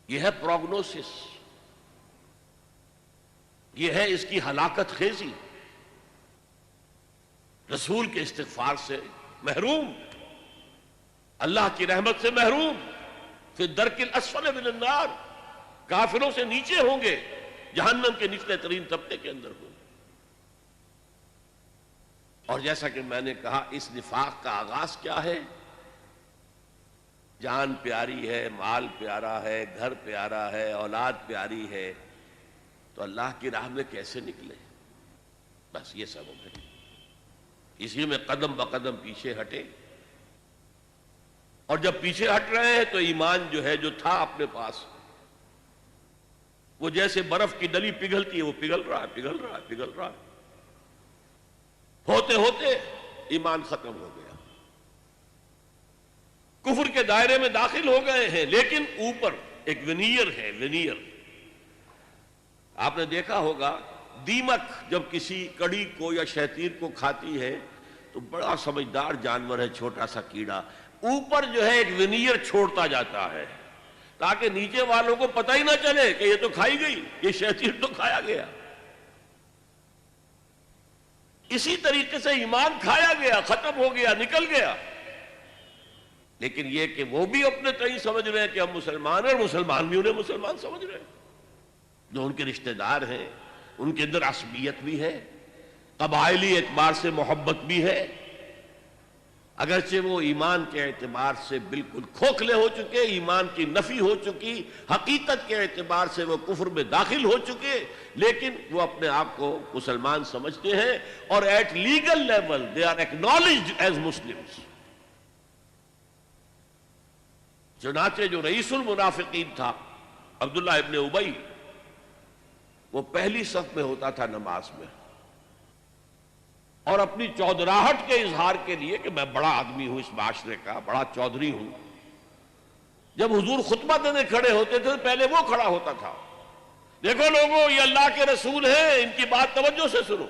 یہ ہے پروگنوسس، یہ ہے اس کی ہلاکت خیزی، رسول کے استغفار سے محروم، اللہ کی رحمت سے محروم، فی الدرک الاسفل من النار، کافروں سے نیچے ہوں گے، جہنم کے نچلے ترین طبقے کے اندر ہوں گے۔ اور جیسا کہ میں نے کہا، اس نفاق کا آغاز کیا ہے؟ جان پیاری ہے، مال پیارا ہے، گھر پیارا ہے، اولاد پیاری ہے، تو اللہ کی راہ میں کیسے نکلے؟ بس یہ سبب ہے، اسی میں قدم بقدم پیچھے ہٹے، اور جب پیچھے ہٹ رہے ہیں تو ایمان جو ہے، جو تھا اپنے پاس، وہ جیسے برف کی ڈلی پگھلتی ہے، وہ پگھل رہا ہے، پگھل رہا ہے، پگھل رہا ہے، ہوتے ہوتے ایمان ختم ہو گیا، کفر کے دائرے میں داخل ہو گئے ہیں، لیکن اوپر ایک ونیئر ہے، ونیئر۔ آپ نے دیکھا ہوگا دیمک جب کسی کڑی کو یا شیطین کو کھاتی ہے تو بڑا سمجھدار جانور ہے، چھوٹا سا کیڑا، اوپر جو ہے ایک ونیئر چھوڑتا جاتا ہے تاکہ نیچے والوں کو پتہ ہی نہ چلے کہ یہ تو کھائی گئی، یہ شیطین تو کھایا گیا۔ اسی طریقے سے ایمان کھایا گیا، ختم ہو گیا، نکل گیا، لیکن یہ کہ وہ بھی اپنے تئیں سمجھ رہے ہیں کہ ہم مسلمان ہیں، اور مسلمان بھی انہیں مسلمان سمجھ رہے ہیں، جو ان کے رشتہ دار ہیں، ان کے اندر عصبیت بھی ہے، قبائلی اعتبار سے محبت بھی ہے، اگرچہ وہ ایمان کے اعتبار سے بالکل کھوکھلے ہو چکے، ایمان کی نفی ہو چکی، حقیقت کے اعتبار سے وہ کفر میں داخل ہو چکے، لیکن وہ اپنے آپ کو مسلمان سمجھتے ہیں، اور at legal level they are acknowledged as Muslims. چنانچہ جو رئیس المنافقین تھا عبداللہ ابن ابی، وہ پہلی صف میں ہوتا تھا نماز میں، اور اپنی چودراہٹ کے اظہار کے لیے کہ میں بڑا آدمی ہوں، اس معاشرے کا بڑا چودھری ہوں، جب حضور خطبہ دینے کھڑے ہوتے تھے پہلے وہ کھڑا ہوتا تھا، دیکھو لوگوں یہ اللہ کے رسول ہیں، ان کی بات توجہ سے سنو،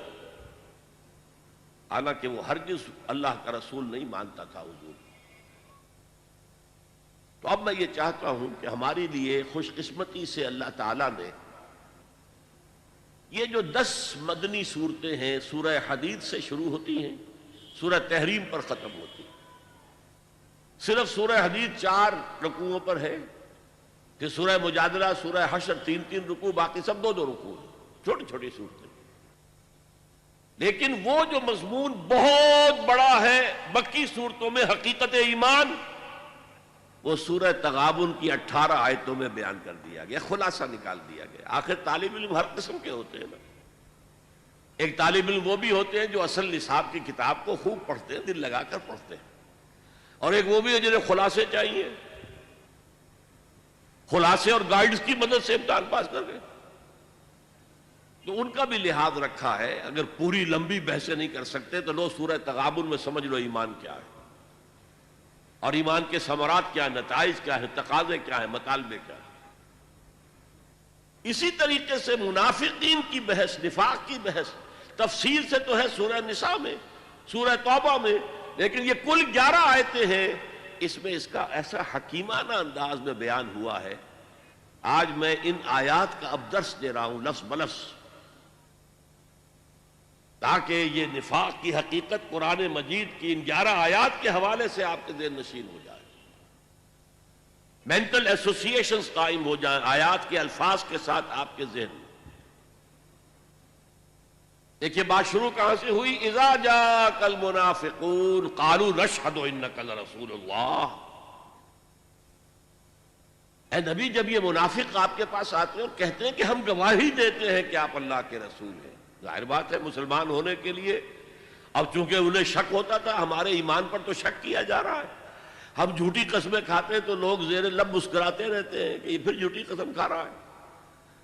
حالانکہ وہ ہرگز اللہ کا رسول نہیں مانتا تھا حضور۔ تو اب میں یہ چاہتا ہوں کہ ہمارے لیے خوش قسمتی سے اللہ تعالیٰ نے یہ جو 10 مدنی صورتیں ہیں، سورہ حدید سے شروع ہوتی ہیں، سورہ تحریم پر ختم ہوتی ہیں، صرف سورہ حدید 4 رکوعوں پر ہے، کہ سورہ مجادلہ، سورہ حشر 3 رکوع، باقی سب 2 رکوع ہیں، چھوٹی چھوٹی صورتیں، لیکن وہ جو مضمون بہت بڑا ہے مکی صورتوں میں، حقیقت ایمان، وہ سورہ تغابن کی 18 آیتوں میں بیان کر دیا گیا، خلاصہ نکال دیا گیا۔ آخر طالب علم ہر قسم کے ہوتے ہیں نا، ایک طالب علم وہ بھی ہوتے ہیں جو اصل نصاب کی کتاب کو خوب پڑھتے ہیں، دل لگا کر پڑھتے ہیں، اور ایک وہ بھی ہے جنہیں خلاصے چاہیے، خلاصے اور گائیڈز کی مدد سے امتحان پاس کر گئے، تو ان کا بھی لحاظ رکھا ہے۔ اگر پوری لمبی بحثیں نہیں کر سکتے تو لو سورہ تغابن میں سمجھ لو ایمان کیا ہے، اور ایمان کے ثمرات کیا ہیں، نتائج کیا ہیں، تقاضے کیا ہیں، مطالبے کیا ہیں۔ اسی طریقے سے منافقین کی بحث، نفاق کی بحث تفصیل سے تو ہے سورہ نساء میں، سورہ توبہ میں، لیکن یہ کل 11 آیتیں ہیں، اس میں اس کا ایسا حکیمانہ انداز میں بیان ہوا ہے۔ آج میں ان آیات کا اب درس دے رہا ہوں لفظ بلفظ، تاکہ یہ نفاق کی حقیقت قرآن مجید کی ان 11 آیات کے حوالے سے آپ کے ذہن نشین ہو جائے، مینٹل ایسوسیشنز قائم ہو جائیں آیات کے الفاظ کے ساتھ آپ کے ذہن میں۔ دیکھیے بات شروع کہاں سے ہوئی؟ اذا جاءک المنافقون قالوا نشہد انک لرسول اللہ۔ اے نبی، جب یہ منافق آپ کے پاس آتے ہیں اور کہتے ہیں کہ ہم گواہی دیتے ہیں کہ آپ اللہ کے رسول ہیں، ظاہر بات ہے مسلمان ہونے کے لیے، اب چونکہ انہیں شک ہوتا تھا، ہمارے ایمان پر تو شک کیا جا رہا ہے، ہم جھوٹی قسمیں کھاتے ہیں تو لوگ زیر لب مسکراتے رہتے ہیں کہ یہ پھر جھوٹی قسم کھا رہا ہے۔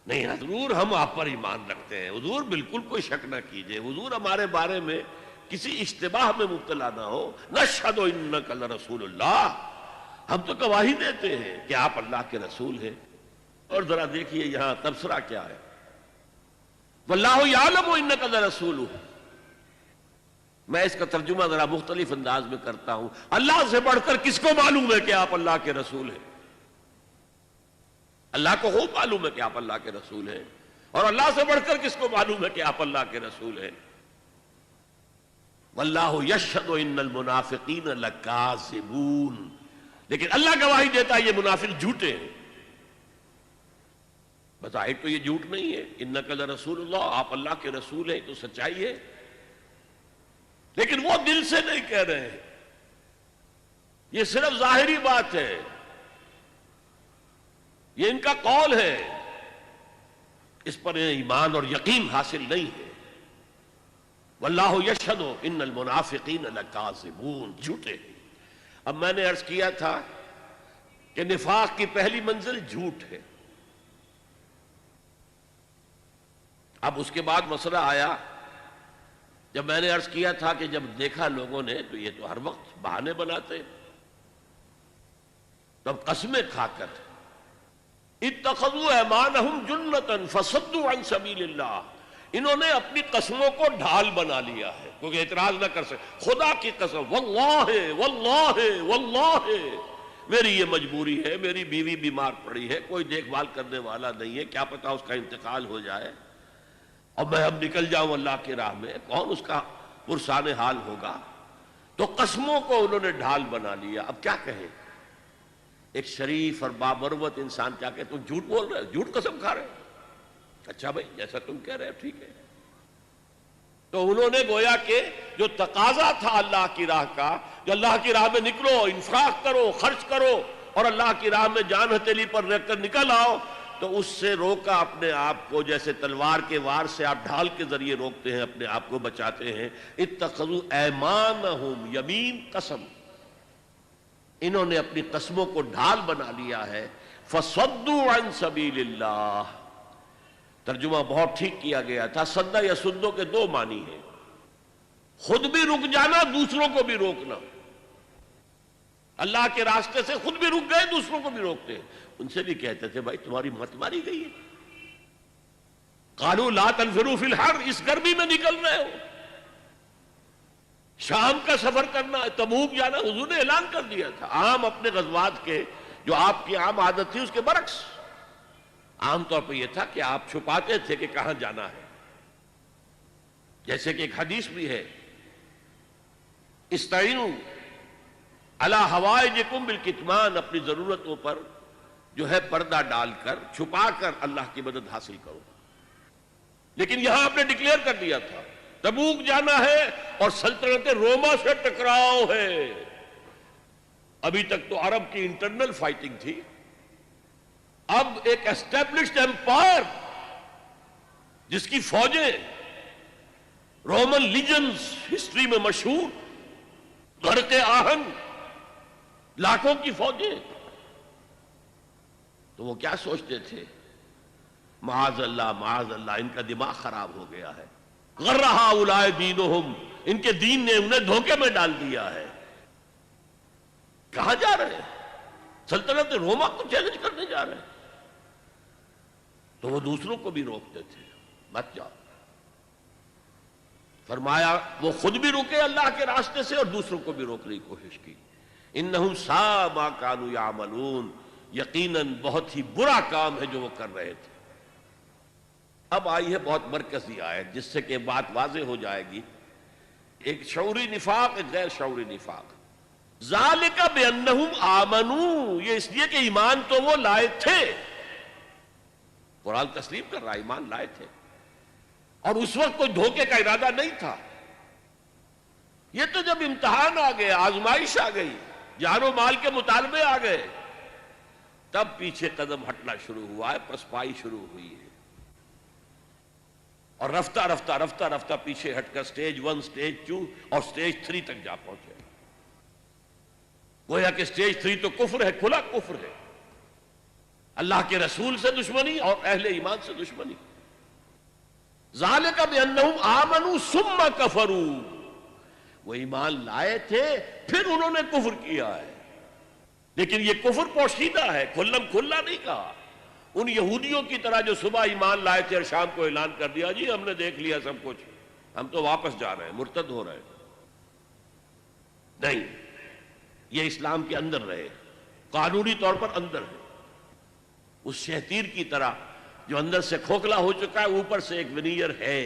نہیں حضور، ہم آپ پر ایمان رکھتے ہیں، حضور بالکل کوئی شک نہ کیجئے، حضور ہمارے بارے میں کسی اشتباہ میں مبتلا نہ ہو، نشہد انک لرسول اللہ، ہم تو گواہی دیتے ہیں کہ آپ اللہ کے رسول ہیں۔ اور ذرا دیکھیے یہاں تبصرہ کیا ہے، واللہ یعلم انک لرسولہ۔ میں اس کا ترجمہ ذرا مختلف انداز میں کرتا ہوں، اللہ سے بڑھ کر کس کو معلوم ہے کہ آپ اللہ کے رسول ہیں؟ اللہ کو خوب معلوم ہے کہ آپ اللہ کے رسول ہیں، اور اللہ سے بڑھ کر کس کو معلوم ہے کہ آپ اللہ کے رسول ہیں؟ واللہ یشہد ان المنافقین لکاذبون، لیکن اللہ گواہی دیتا ہے یہ منافق جھوٹے ہیں۔ بظاہر تو یہ جھوٹ نہیں ہے، انک لرسول اللہ، آپ اللہ کے رسول ہیں تو سچائی ہے، لیکن وہ دل سے نہیں کہہ رہے ہیں، یہ صرف ظاہری بات ہے، یہ ان کا قول ہے، اس پر ایمان اور یقین حاصل نہیں ہے۔ واللہ یشہد ان المنافقین لکاذبون، جھوٹے۔ اب میں نے عرض کیا تھا کہ نفاق کی پہلی منزل جھوٹ ہے۔ اب اس کے بعد مسئلہ آیا، جب میں نے عرض کیا تھا کہ جب دیکھا لوگوں نے تو یہ تو ہر وقت بہانے بناتے، تب قسمیں کھا کر اتخذوا ایمانہم جنتا فصدوا عن سبیل اللہ، انہوں نے اپنی قسموں کو ڈھال بنا لیا ہے، کیونکہ اعتراض نہ کر سکے۔ خدا کی قسم، واللہ واللہ واللہ میری یہ مجبوری ہے، میری بیوی بیمار پڑی ہے، کوئی دیکھ بھال کرنے والا نہیں ہے، کیا پتا اس کا انتقال ہو جائے اور میں اب نکل جاؤں اللہ کی راہ میں، کون اس کا پرسان حال ہوگا؟ تو قسموں کو انہوں نے ڈھال بنا لیا۔ اب کیا کہیں ایک شریف اور بامروت انسان، کیا کہ تم جھوٹ بول رہے، جھوٹ قسم کھا رہے؟ اچھا بھائی جیسا تم کہہ رہے ہو ٹھیک ہے۔ تو انہوں نے گویا کہ جو تقاضا تھا اللہ کی راہ کا، جو اللہ کی راہ میں نکلو، انفاق کرو، خرچ کرو اور اللہ کی راہ میں جان ہتھیلی پر رکھ کر نکل آؤ، تو اس سے روکا اپنے آپ کو، جیسے تلوار کے وار سے آپ ڈھال کے ذریعے روکتے ہیں، اپنے آپ کو بچاتے ہیں۔ اتخذوا ایمانہم، یمین قسم، انہوں نے اپنی قسموں کو ڈھال بنا لیا ہے۔ فصدوا عن سبیل اللہ، ترجمہ بہت ٹھیک کیا گیا تھا۔ صدہ یا سدو کے دو معنی ہیں، خود بھی رک جانا، دوسروں کو بھی روکنا۔ اللہ کے راستے سے خود بھی رک گئے، دوسروں کو بھی روکتے ہیں۔ ان سے بھی کہتے تھے بھائی تمہاری مت ماری گئی ہے، قالوا لا تنفروا فی الحر، اس گرمی میں نکل رہے ہو، شام کا سفر کرنا، تبوک جانا، حضور نے اعلان کر دیا تھا۔ عام اپنے غزوات کے جو آپ کی عام عادت تھی اس کے برعکس عام طور پہ یہ تھا کہ آپ چھپاتے تھے کہ کہاں جانا ہے، جیسے کہ ایک حدیث بھی ہے، استعینوا علی حوائجکم بالکتمان، اپنی ضرورتوں پر جو ہے پردہ ڈال کر، چھپا کر اللہ کی مدد حاصل کرو۔ لیکن یہاں آپ نے ڈکلیئر کر دیا تھا تبوک جانا ہے اور سلطنت روما سے ٹکراؤ ہے۔ ابھی تک تو عرب کی انٹرنل فائٹنگ تھی، اب ایک اسٹیبلشڈ ایمپائر جس کی فوجیں رومن لیجنز ہسٹری میں مشہور، غرق آہن، لاکھوں کی فوجیں، تو وہ کیا سوچتے تھے؟ معاذ اللہ ان کا دماغ خراب ہو گیا ہے، غر ہؤلاء دینہم، ان کے دین نے انہیں دھوکے میں ڈال دیا ہے۔ کہاں جا رہے ہیں؟ سلطنت روما کو چیلنج کرنے جا رہے ہیں۔ تو وہ دوسروں کو بھی روکتے تھے، مت جاؤ۔ فرمایا وہ خود بھی رکے اللہ کے راستے سے اور دوسروں کو بھی روکنے کی کوشش کی۔ انہم ساء ما کانوا یعملون، یقیناً بہت ہی برا کام ہے جو وہ کر رہے تھے۔ اب آئی ہے بہت مرکزی آیت جس سے کہ بات واضح ہو جائے گی، ایک شعوری نفاق، ایک غیر شعوری نفاق۔ ذالک بانہم آمنوا، یہ اس لیے کہ ایمان تو وہ لائے تھے، قرآن تسلیم کر رہا، ایمان لائے تھے، اور اس وقت کوئی دھوکے کا ارادہ نہیں تھا۔ یہ تو جب امتحان آ گئے، آزمائش آ گئی، جان و مال کے مطالبے آ گئے، تب پیچھے قدم ہٹنا شروع ہوا ہے، پسپائی شروع ہوئی ہے، اور رفتہ رفتہ رفتہ رفتہ پیچھے ہٹ کر سٹیج 1، سٹیج 2 اور سٹیج 3 تک جا پہنچے۔ گویا کہ سٹیج 3 تو کفر ہے، کھلا کفر ہے، اللہ کے رسول سے دشمنی اور اہل ایمان سے دشمنی۔ ذالک بانہم آمنوا ثم کفروا، وہ ایمان لائے تھے پھر انہوں نے کفر کیا ہے، لیکن یہ کفر پوشیدہ ہے، کھلم کھلا نہیں کہا۔ ان یہودیوں کی طرح جو صبح ایمان لائے تھے اور شام کو اعلان کر دیا جی ہم نے دیکھ لیا سب کچھ، ہم تو واپس جا رہے ہیں، مرتد ہو رہے ہیں، نہیں، یہ اسلام کے اندر رہے، قانونی طور پر اندر ہے۔ اس شہتیر کی طرح جو اندر سے کھوکھلا ہو چکا ہے، اوپر سے ایک ونیئر ہے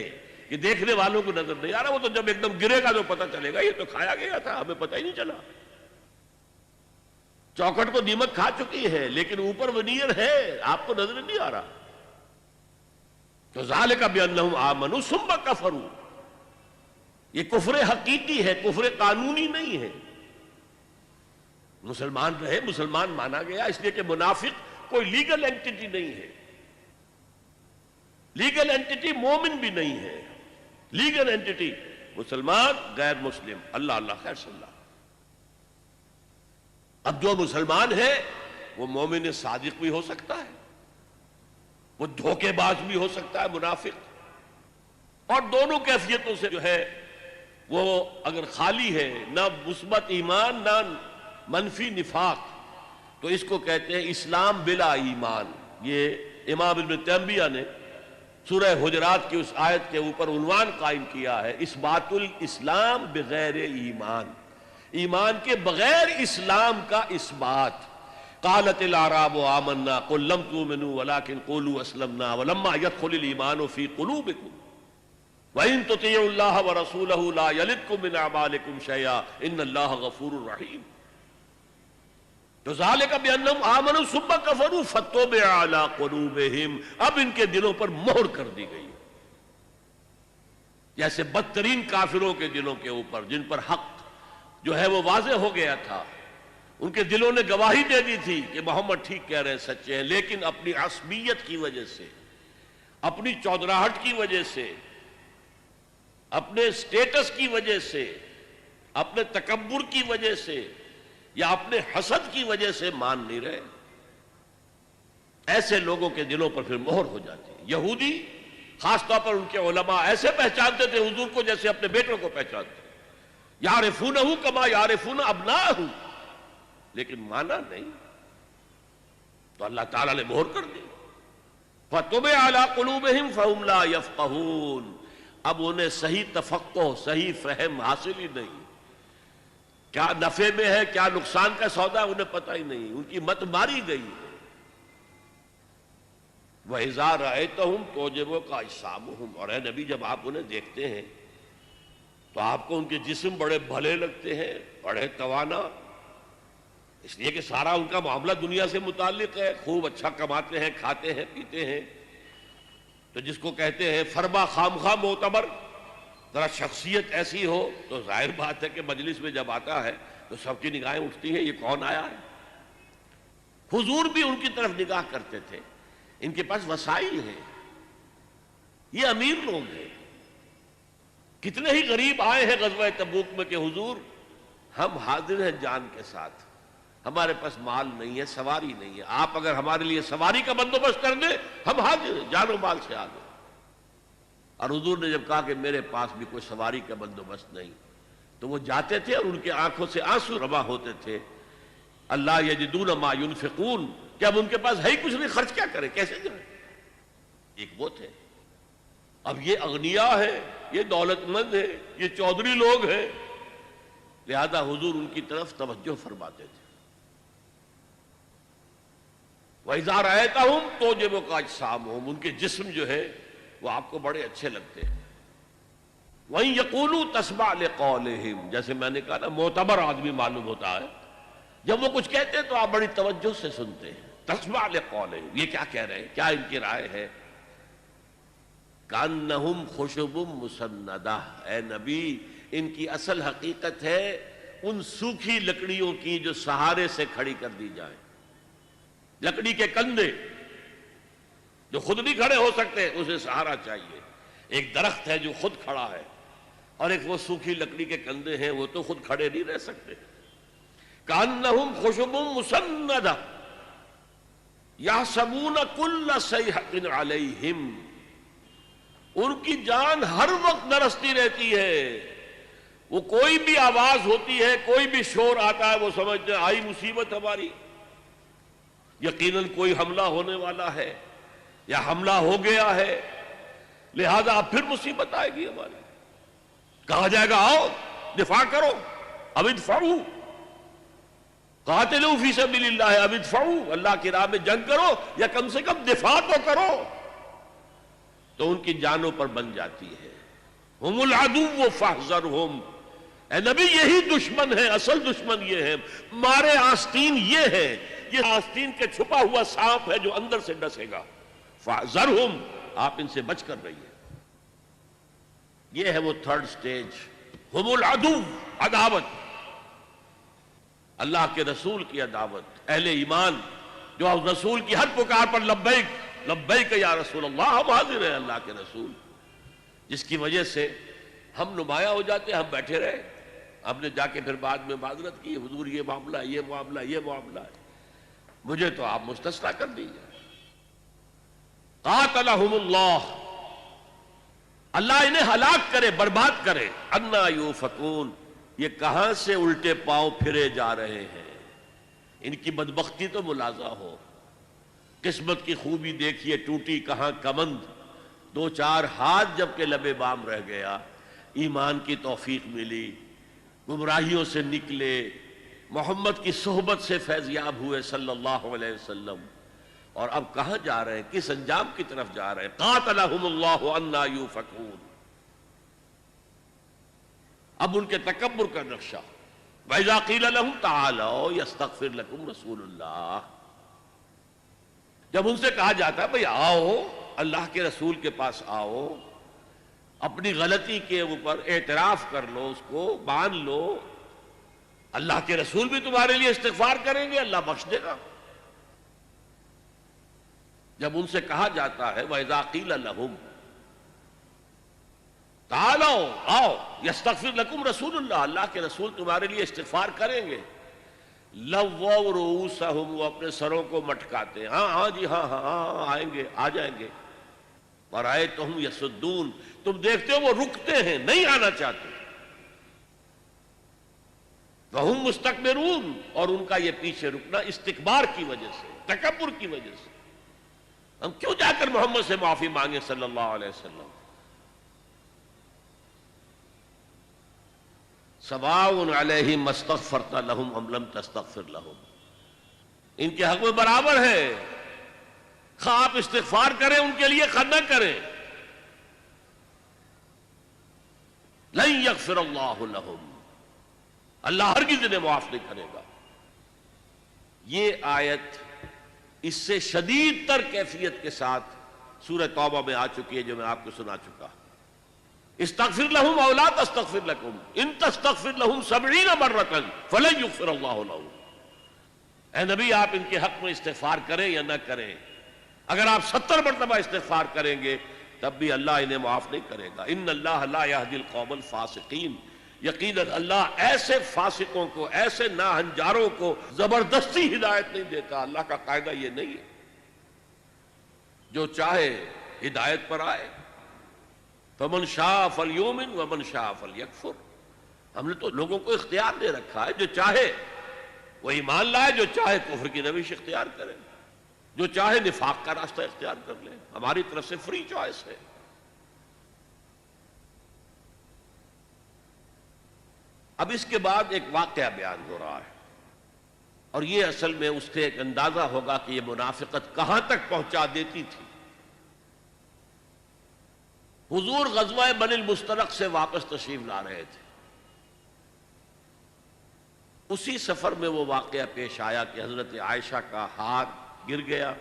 کہ دیکھنے والوں کو نظر نہیں آ رہا، وہ تو جب ایک دم گرے گا تو پتہ چلے گا یہ تو کھایا گیا تھا، ہمیں پتہ ہی نہیں چلا۔ چوکھٹ کو دیمک کھا چکی ہے لیکن اوپر ونیئر ہے، آپ کو نظر نہیں آ رہا۔ تو ذالک بانہم آمنوا ثم کفروا، یہ کفر حقیقی ہے، کفر قانونی نہیں ہے۔ مسلمان رہے، مسلمان مانا گیا، اس لیے کہ منافق کوئی لیگل اینٹیٹی نہیں ہے، لیگل اینٹیٹی مومن بھی نہیں ہے، لیگل اینٹیٹی مسلمان غیر مسلم، اللہ اللہ خیر صلی اللہ۔ اب جو مسلمان ہے وہ مومن صادق بھی ہو سکتا ہے، وہ دھوکے باز بھی ہو سکتا ہے، منافق، اور دونوں کیفیتوں سے جو ہے وہ اگر خالی ہے، نہ مثبت ایمان نہ منفی نفاق، تو اس کو کہتے ہیں اسلام بلا ایمان۔ یہ امام ابن تیمیہ نے سورہ حجرات کی اس آیت کے اوپر عنوان قائم کیا ہے، اثبات الاسلام بغیر ایمان، ایمان کے بغیر اسلام کا اثبات۔ قالت الاعراب آمنا قل لم تؤمنوا ولكن قولوا اسلمنا ولما يدخل الايمان في قلوبكم وان تطيعوا الله ورسوله لا يلدكم من اعمالكم شيئا ان الله غفور رحيم۔ تو ذالک بانہم آمنوا ثم کفروا فتطبع علی قلوبہم، اب ان کے دلوں پر مہر کر دی گئی، جیسے بدترین کافروں کے دلوں کے اوپر جن پر حق جو ہے وہ واضح ہو گیا تھا، ان کے دلوں نے گواہی دے دی تھی کہ محمد ٹھیک کہہ رہے ہیں، سچے ہیں، لیکن اپنی عصبیت کی وجہ سے، اپنی چودراہٹ کی وجہ سے، اپنے سٹیٹس کی وجہ سے، اپنے تکبر کی وجہ سے یا اپنے حسد کی وجہ سے مان نہیں رہے، ایسے لوگوں کے دلوں پر پھر مہر ہو جاتی ہے۔ یہودی خاص طور پر ان کے علماء ایسے پہچانتے تھے حضور کو جیسے اپنے بیٹوں کو پہچانتے، یعرفونہ کما یعرفون ابناءہ، لیکن مانا نہیں، تو اللہ تعالیٰ نے مہر کر دی۔ فَطُبِعَ عَلَىٰ قُلُوبِهِمْ فَهُمْ لَا يَفْقَهُونَ، اب انہیں صحیح تفقہ، صحیح فہم حاصل ہی نہیں، کیا نفع میں ہے کیا نقصان کا سودا انہیں پتہ ہی نہیں، ان کی مت ماری گئی ہے۔ وَإِذَا رَأَيْتَهُمْ تُعْجِبُكَ أَجْسَامُهُمْ، اور اے نبی جب آپ انہیں دیکھتے ہیں تو آپ کو ان کے جسم بڑے بھلے لگتے ہیں، بڑے توانا، اس لیے کہ سارا ان کا معاملہ دنیا سے متعلق ہے، خوب اچھا کماتے ہیں، کھاتے ہیں، پیتے ہیں، تو جس کو کہتے ہیں فرما خامخواہ معتبر، ذرا شخصیت ایسی ہو تو ظاہر بات ہے کہ مجلس میں جب آتا ہے تو سب کی نگاہیں اٹھتی ہیں، یہ کون آیا ہے۔ حضور بھی ان کی طرف نگاہ کرتے تھے، ان کے پاس وسائل ہیں، یہ امیر لوگ ہیں، کتنے ہی غریب آئے ہیں غزوہ تبوک میں کہ حضور ہم حاضر ہیں جان کے ساتھ، ہمارے پاس مال نہیں ہے، سواری نہیں ہے، آپ اگر ہمارے لیے سواری کا بندوبست کر دیں ہم حاضر ہیں، جان و مال سے حاضر۔ اور حضور نے جب کہا کہ میرے پاس بھی کوئی سواری کا بندوبست نہیں، تو وہ جاتے تھے اور ان کی آنکھوں سے آنسو رواں ہوتے تھے، اللہ یجدون ما ینفقون، کہ اب ان کے پاس ہے ہی کچھ نہیں، خرچ کیا کریں، کیسے جائیں۔ ایک وہ تھے، اب یہ اغنیاء ہے، یہ دولت مند ہے، یہ چودھری لوگ ہیں، لہذا حضور ان کی طرف توجہ فرماتے تھے۔ وَإِذَا رَأَيْتَهُمْ تُعْجِبُكَ أَجْسَامُهُمْ، ان کے جسم جو ہے وہ آپ کو بڑے اچھے لگتے ہیں۔ وَإِن يَقُولُوا تَسْمَعْ لِقَوْلِهِمْ، جیسے میں نے کہا نا معتبر آدمی معلوم ہوتا ہے، جب وہ کچھ کہتے ہیں تو آپ بڑی توجہ سے سنتے ہیں۔ تَسْمَعْ لِقَوْلِهِمْ، یہ کیا کہہ رہے ہیں، کیا ان کی رائے ہے۔ كَأَنَّهُمْ خُشُبٌ مُسَنَّدَةٌ، اے نبی ان کی اصل حقیقت ہے ان سوکھی لکڑیوں کی جو سہارے سے کھڑی کر دی جائیں، لکڑی کے کندھے جو خود نہیں کھڑے ہو سکتے، اسے سہارا چاہیے۔ ایک درخت ہے جو خود کھڑا ہے، اور ایک وہ سوکھی لکڑی کے کندھے ہیں، وہ تو خود کھڑے نہیں رہ سکتے۔ کأنہم خشب مسندہ یحسبون کل صیحۃ علیہم، ان کی جان ہر وقت نرستی رہتی ہے، وہ کوئی بھی آواز ہوتی ہے، کوئی بھی شور آتا ہے، وہ سمجھتے ہیں آئی مصیبت ہماری، یقیناً کوئی حملہ ہونے والا ہے یا حملہ ہو گیا ہے، لہذا اب پھر مصیبت آئے گی ہماری۔ کہا جائے گا آؤ دفاع کرو، اب ادفعوا، قاتلوا فی سبیل اللہ اب ادفعوا، اللہ کی راہ میں جنگ کرو یا کم سے کم دفاع تو کرو، تو ان کی جانوں پر بن جاتی ہے۔ ہم العدو فاحذرہم، اے نبی یہی دشمن ہے، اصل دشمن یہ ہے، مارے آستین یہ ہے، یہ آستین کے چھپا ہوا سانپ ہے جو اندر سے ڈسے گا۔ فاحذرہم، آپ ان سے بچ کر رہیے۔ یہ ہے وہ تھرڈ سٹیج، ہم العدو، عداوت، اللہ کے رسول کی عداوت۔ اہل ایمان جو رسول کی ہر پکار پر لبیک لبیک یا رسول اللہ، ہم حاضر ہیں اللہ کے رسول، جس کی وجہ سے ہم نمایاں ہو جاتے ہیں۔ ہم بیٹھے رہے، ہم نے جا کے پھر بعد میں معذرت کی، حضور یہ معاملہ یہ معاملہ یہ معاملہ ہے، مجھے تو آپ مستثنیٰ کر دیجیے۔ قاتلہم اللہ، اللہ انہیں ہلاک کرے، برباد کرے۔ انا یوفکون، یہ کہاں سے الٹے پاؤں پھرے جا رہے ہیں، ان کی بدبختی تو ملاحظہ ہو۔ قسمت کی خوبی دیکھیے، ٹوٹی کہاں کمند، دو چار ہاتھ جب کہ لبے بام رہ گیا، ایمان کی توفیق ملی، گمراہیوں سے نکلے، محمد کی صحبت سے فیضیاب ہوئے صلی اللہ علیہ وسلم، اور اب کہاں جا رہے ہیں، کس انجام کی طرف جا رہے ہیں؟ قاتلہم اللہ انا یوفکون۔ اب ان کے تکبر کا نقشہ، وَإِذَا قِيلَ لَهُمْ تَعَالَوْا يَسْتَغْفِرْ لَكُمْ رَسُولُ اللَّهِ، جب ان سے کہا جاتا ہے بھئی آؤ اللہ کے رسول کے پاس آؤ، اپنی غلطی کے اوپر اعتراف کر لو، اس کو مان لو، اللہ کے رسول بھی تمہارے لیے استغفار کریں گے، اللہ بخش دے گا۔ جب ان سے کہا جاتا ہے وَإِذَا قِيلَ لَهُمْ تعالوا، آؤ، یستغفر لکم رسول اللہ، اللہ کے رسول تمہارے لیے استغفار کریں گے، لووا رؤوسہم، وہ اپنے سروں کو مٹکاتے ہیں، ہاں ہاں جی ہاں ہاں ہاں آئیں گے، آ جائیں گے۔ ورأیتہم یصدون، تم دیکھتے ہو وہ رکتے ہیں، نہیں آنا چاہتے۔ وہم مستکبرون، اور ان کا یہ پیچھے رکنا استکبار کی وجہ سے، تکبر کی وجہ سے۔ ہم کیوں جا کر محمد سے معافی مانگے صلی اللہ علیہ وسلم؟ سواء علیہم استغفرت لہم ام لم تستغفر لہم، ان کے حق میں برابر ہے، خواہ آپ استغفار کریں ان کے لیے، خواہ نہ کریں، لن یغفر اللہ لہم، اللہ ہرگز انہیں معاف نہیں کرے گا۔ یہ آیت اس سے شدید تر کیفیت کے ساتھ سورہ توبہ میں آ چکی ہے، جو میں آپ کو سنا چکا۔ استغفر لہم او لا تستغفر لکم ان تستغفر لہم 70 مرۃ فلن یغفر اللہ لہم، اے نبی آپ ان کے حق میں استغفار کریں یا نہ کریں، اگر آپ 70 مرتبہ استغفار کریں گے تب بھی اللہ انہیں معاف نہیں کرے گا۔ ان اللہ لا یہدی القوم الفاسقین، یقیناً اللہ ایسے فاسقوں کو، ایسے ناہنجاروں کو زبردستی ہدایت نہیں دیتا۔ اللہ کا قاعدہ یہ نہیں ہے، جو چاہے ہدایت پر آئے، فمن شاء فلیؤمن ومن شاء فلیکفر، ہم نے تو لوگوں کو اختیار دے رکھا ہے، جو چاہے وہ ایمان لائے، جو چاہے کفر کی روش اختیار کرے، جو چاہے نفاق کا راستہ اختیار کر لے، ہماری طرف سے فری چوائس ہے۔ اب اس کے بعد ایک واقعہ بیان ہو رہا ہے، اور یہ اصل میں اس سے ایک اندازہ ہوگا کہ یہ منافقت کہاں تک پہنچا دیتی تھی۔ حضور غزوہ بنی المصطلق سے واپس تشریف لا رہے تھے، اسی سفر میں وہ واقعہ پیش آیا کہ حضرت عائشہ کا ہار گر گیا،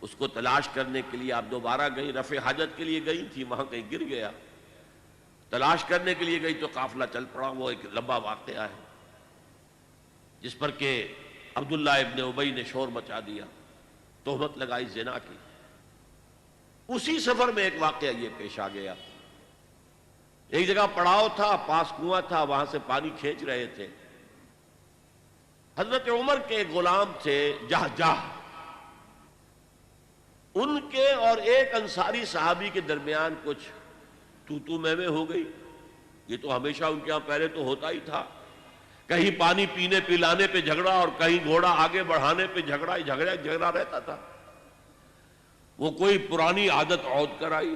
اس کو تلاش کرنے کے لیے آپ دوبارہ گئی، رفع حاجت کے لیے گئی تھی، وہاں کہیں گر گیا، تلاش کرنے کے لیے گئی تو قافلہ چل پڑا۔ وہ ایک لمبا واقعہ ہے جس پر کہ عبداللہ ابن ابی نے شور مچا دیا، تہمت لگائی زنا کی۔ اسی سفر میں ایک واقعہ یہ پیش آ گیا، ایک جگہ پڑاؤ تھا، پاس کنواں تھا، وہاں سے پانی کھینچ رہے تھے، حضرت عمر کے ایک غلام تھے جہجہ، ان کے اور ایک انصاری صحابی کے درمیان کچھ تو میں ہو گئی۔ یہ تو ہمیشہ ان کے ہاں پہلے تو ہوتا ہی تھا، کہیں پانی پینے پلانے پہ جھگڑا اور کہیں گھوڑا آگے بڑھانے پہ جھگڑا رہتا تھا۔ وہ کوئی پرانی عادت عود کر آئی،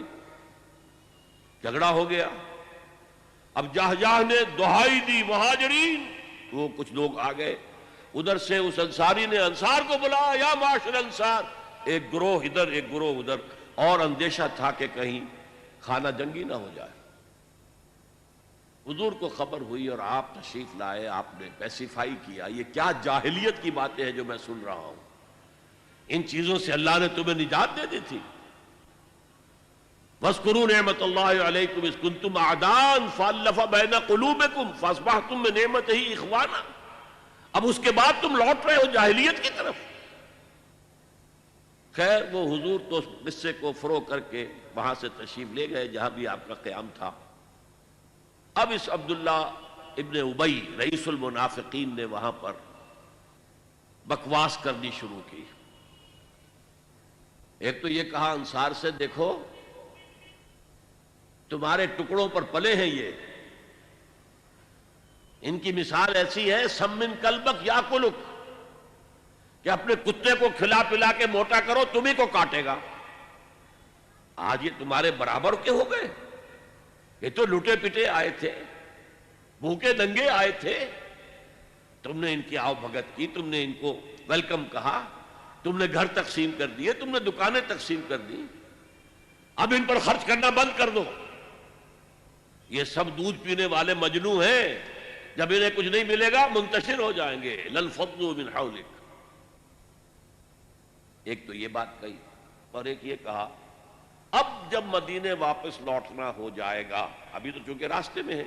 جھگڑا ہو گیا۔ اب جہجہ نے دہائی دی مہاجرین، وہ کچھ لوگ آ گئے، ادھر سے اس انصاری نے انصار کو بلایا، یا معاشر انصار، ایک گروہ ادھر ایک گروہ ادھر، اور اندیشہ تھا کہ کہیں خانہ جنگی نہ ہو جائے۔ حضور کو خبر ہوئی اور آپ تشریف لائے، آپ نے پیسیفائی کیا۔ یہ کیا جاہلیت کی باتیں ہیں جو میں سن رہا ہوں، ان چیزوں سے اللہ نے تمہیں نجات دے دی تھی۔ وَاذْكُرُوا نِعْمَةَ اللَّهِ عَلَيْكُمْ إِذْ كُنْتُمْ أَعْدَاءً فَأَلَّفَ بَيْنَ قُلُوبِكُمْ فَأَصْبَحْتُمْ بِنِعْمَتِهِ إِخْوَانًا۔ اب اس کے بعد تم لوٹ رہے ہو جاہلیت کی طرف۔ خیر وہ حضور تو اس قصے کو فروغ کر کے وہاں سے تشریف لے گئے جہاں بھی آپ کا قیام تھا۔ اب اس عبداللہ ابن ابی رئیس المنافقین نے وہاں پر بکواس کرنی شروع کی۔ ایک تو یہ کہا انصار سے، دیکھو تمہارے ٹکڑوں پر پلے ہیں یہ، ان کی مثال ایسی ہے سمن کلبک یا کلک، کہ اپنے کتے کو کھلا پلا کے موٹا کرو تمہیں کو کاٹے گا۔ آج یہ تمہارے برابر کے ہو گئے، یہ تو لٹے پٹے آئے تھے، بھوکے دنگے آئے تھے، تم نے ان کی آؤ بھگت کی، تم نے ان کو ویلکم کہا، تم نے گھر تقسیم کر دیے، تم نے دکانیں تقسیم کر دی، اب ان پر خرچ کرنا بند کر دو۔ یہ سب دودھ پینے والے مجنو ہیں، جب انہیں کچھ نہیں ملے گا منتشر ہو جائیں گے۔ لَلْفَضُّ مِنْ حَوْلِكَ۔ ایک تو یہ بات کہی، اور ایک یہ کہا اب جب مدینے واپس لوٹنا ہو جائے گا، ابھی تو چونکہ راستے میں ہے،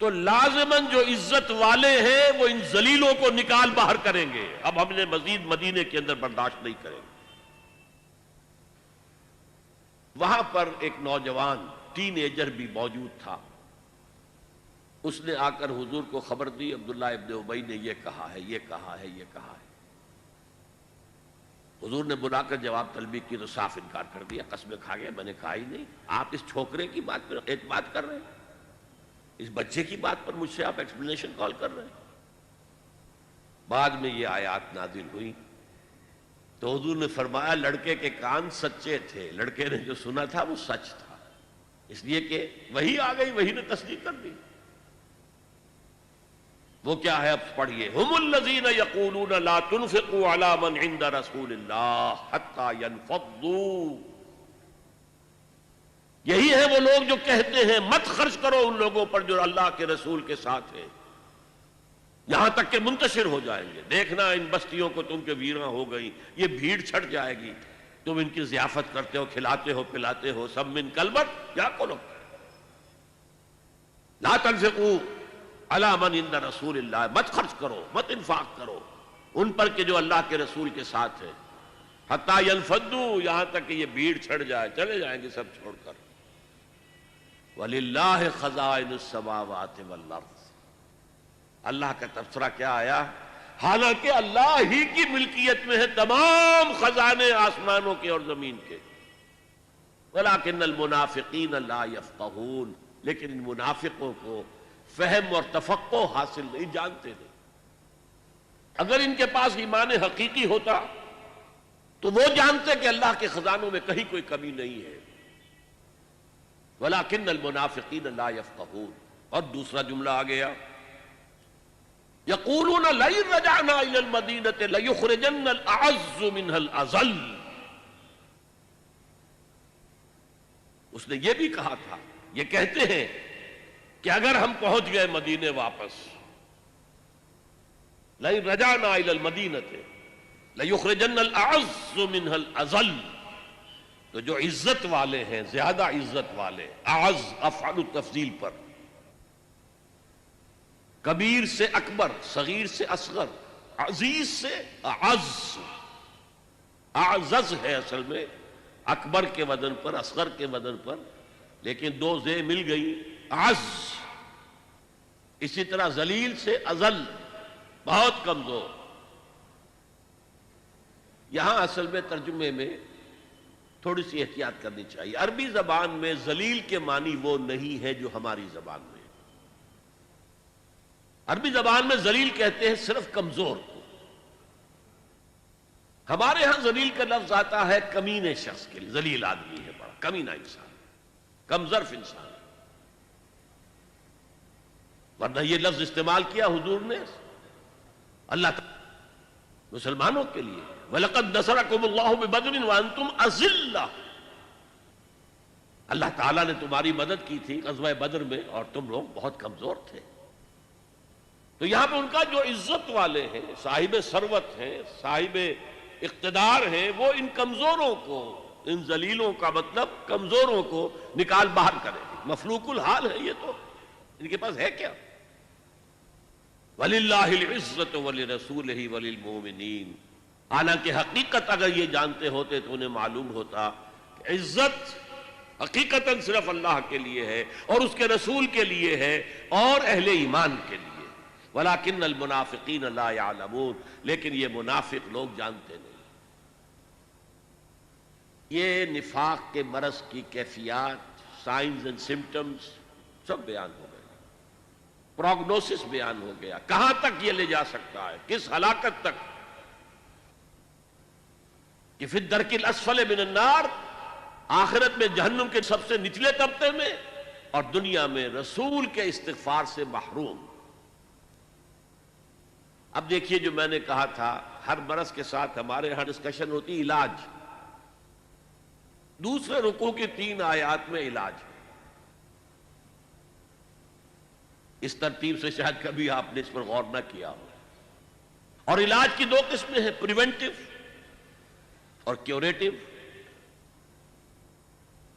تو لازماً جو عزت والے ہیں وہ ان ذلیلوں کو نکال باہر کریں گے، اب ہم نے مزید مدینے کے اندر برداشت نہیں کریں گے۔ وہاں پر ایک نوجوان ٹین ایجر بھی موجود تھا، اس نے آ کر حضور کو خبر دی عبداللہ ابن ابی نے یہ کہا ہے، یہ کہا ہے، یہ کہا ہے۔ حضور نے بلا کر جواب طلبی کی تو صاف انکار کر دیا، قسمیں کھا گیا، میں نے کہا ہی نہیں۔ آپ اس چھوکرے کی بات پر اعتماد کر رہے ہیں، اس بچے کی بات پر مجھ سے آپ ایکسپلینیشن کال کر رہے ہیں۔ بعد میں یہ آیات نازل ہوئی تو حضور نے فرمایا لڑکے کے کان سچے تھے، لڑکے نے جو سنا تھا وہ سچ تھا، اس لیے کہ وہی آ گئی، وہی نے تصدیق کر دی۔ وہ کیا ہے اب پڑھیے، ہم الذین یقولون لا تنفقوا علی من عند رسول اللہ حتی ینفضوا۔ یہی ہے وہ لوگ جو کہتے ہیں مت خرچ کرو ان لوگوں پر جو اللہ کے رسول کے ساتھ ہیں، یہاں تک کہ منتشر ہو جائیں گے۔ دیکھنا ان بستیوں کو تم کے ویراں ہو گئی، یہ بھیڑ چھٹ جائے گی، تم ان کی ضیافت کرتے ہو، کھلاتے ہو، پلاتے ہو، سب من کلبت یا کلو۔ لا تنفقوا علی من عند رسول اللہ، مت خرچ کرو، مت انفاق کرو ان پر کہ جو اللہ کے رسول کے ساتھ ہے، حتی ینفضوا، یہاں تک کہ یہ بھیڑ چھڑ جائے، چلے جائیں گے سب چھوڑ کر۔ وَلِلَّهِ خَزَائِنُ السَّمَاوَاتِ وَالْأَرْضِ، اللہ کا تبصرہ کیا آیا، حالانکہ اللہ ہی کی ملکیت میں ہے تمام خزانے آسمانوں کے اور زمین کے۔ وَلَكِنَّ الْمُنَافِقِينَ لَا يَفْقَهُونَ، لیکن ان منافقوں کو فہم اور تفقہ حاصل نہیں، جانتے نہیں۔ اگر ان کے پاس ایمان حقیقی ہوتا تو وہ جانتے کہ اللہ کے خزانوں میں کہیں کوئی کمی نہیں ہے۔ وَلَكِنَّ الْمُنَافِقِينَ لَا يَفْقَهُونَ۔ اور دوسرا جملہ آ گیا، يَقُولُونَ لَئِن رَجَعْنَا إِلَى الْمَدِينَةِ لَيُخْرِجَنَّ الْأَعَزُّ مِنْهَا الْأَذَلَّ۔ اس نے یہ بھی کہا تھا، یہ کہتے ہیں کہ اگر ہم پہنچ گئے مدینے واپس، لَئِن رَجَعْنَا إِلَى الْمَدِينَةِ لَيُخْرِجَنَّ الْأَعَزُّ مِنْهَا الْأَذَلَّ، تو جو عزت والے ہیں، زیادہ عزت والے، اعز افعل التفضیل پر، کبیر سے اکبر، صغیر سے اصغر، عزیز سے اعز، اعزز ہے اصل میں، اکبر کے وزن پر، اصغر کے وزن پر، لیکن دو زے مل گئی، اعز۔ اسی طرح ذلیل سے اذل، بہت کمزور۔ یہاں اصل میں ترجمے میں تھوڑی سی احتیاط کرنی چاہیے۔ عربی زبان میں ذلیل کے معنی وہ نہیں ہے جو ہماری زبان میں ہے۔ عربی زبان میں ذلیل کہتے ہیں صرف کمزور کو۔ ہمارے ہاں ذلیل کا لفظ آتا ہے کمینے شخص کے لیے، ذلیل آدمی ہے، بڑا کمینہ انسان، کم ظرف انسان۔ ورنہ یہ لفظ استعمال کیا حضور نے اللہ مسلمانوں کے لیے وَلَقَدْ نَصَرَكُمُ اللَّهُ بِبَدْرٍ وَأَنْتُمْ أَذِلَّةٌ، اللہ تعالیٰ نے تمہاری مدد کی تھی غزوہ بدر میں اور تم لوگ بہت کمزور تھے۔ تو یہاں پہ ان کا جو عزت والے ہیں، صاحب ثروت ہیں، صاحب اقتدار ہیں، وہ ان کمزوروں کو، ان ذلیلوں کا مطلب کمزوروں کو نکال باہر کریں۔ مفلوق الحال ہے یہ، تو ان کے پاس ہے کیا؟ وَلِلَّهِ الْعِزَّةُ وَلِرَسُولِهِ وَلِلْمُؤْمِنِينَ، حالانکہ حقیقت اگر یہ جانتے ہوتے تو انہیں معلوم ہوتا کہ عزت حقیقتاً صرف اللہ کے لیے ہے اور اس کے رسول کے لیے ہے اور اہل ایمان کے لیے۔ وَلَكِنَّ الْمُنَافِقِينَ لَا يَعْلَمُونَ، لیکن یہ منافق لوگ جانتے نہیں۔ یہ نفاق کے مرض کی کیفیات، سائنز اینڈ سمپٹمز سب بیان ہو گئے، پروگنوسس بیان ہو گیا، کہاں تک یہ لے جا سکتا ہے، کس ہلاکت تک، کہ فی الدرک الاسفل من النار، آخرت میں جہنم کے سب سے نچلے طبقے میں، اور دنیا میں رسول کے استغفار سے محروم۔ اب دیکھیے جو میں نے کہا تھا، ہر مرض کے ساتھ ہمارے ہاں ڈسکشن ہوتی علاج، دوسرے رکوع کی 3 آیات میں علاج، اس ترتیب سے شاید کبھی آپ نے اس پر غور نہ کیا ہو۔ اور علاج کی 2 قسمیں ہیں، پریونٹیو اور curative.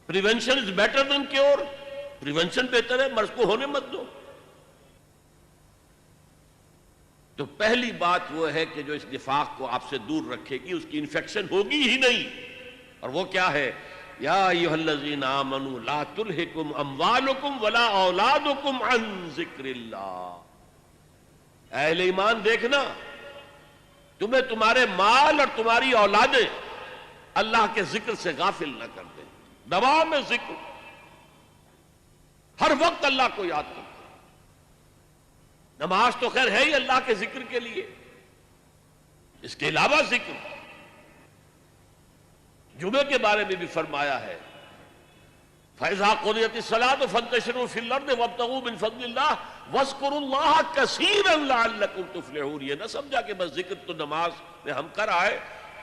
Prevention is better than cure, prevention بہتر ہے، مرض کو ہونے مت دو۔ تو پہلی بات وہ ہے کہ جو اس نفاق کو آپ سے دور رکھے گی، اس کی انفیکشن ہوگی ہی نہیں، اور وہ کیا ہے؟ یا ایھا الذین آمنوا لا تلھکم اموالکم ولا اولادکم عن ذکر اللہ۔ اہل ایمان دیکھنا، تمہیں تمہارے مال اور تمہاری اولادیں اللہ کے ذکر سے غافل نہ کر دیں۔ دوام ذکر، ہر وقت اللہ کو یاد کرو۔ نماز تو خیر ہے ہی اللہ کے ذکر کے لیے، اس کے علاوہ ذکر، جمعے کے بارے میں بھی فرمایا ہے فَإِذَا قُضِيَتِ الصَّلَاةُ فَانتَشِرُوا فِي الْأَرْضِ وَابْتَغُوا مِنْ فَضْلِ اللَّهِ وَاذْكُرُوا اللَّهَ كَثِيرًا لَعَلَّكُمْ تُفْلِحُونَ۔ یہ نہ سمجھا کہ بس ذکر تو نماز میں ہم کر آئے،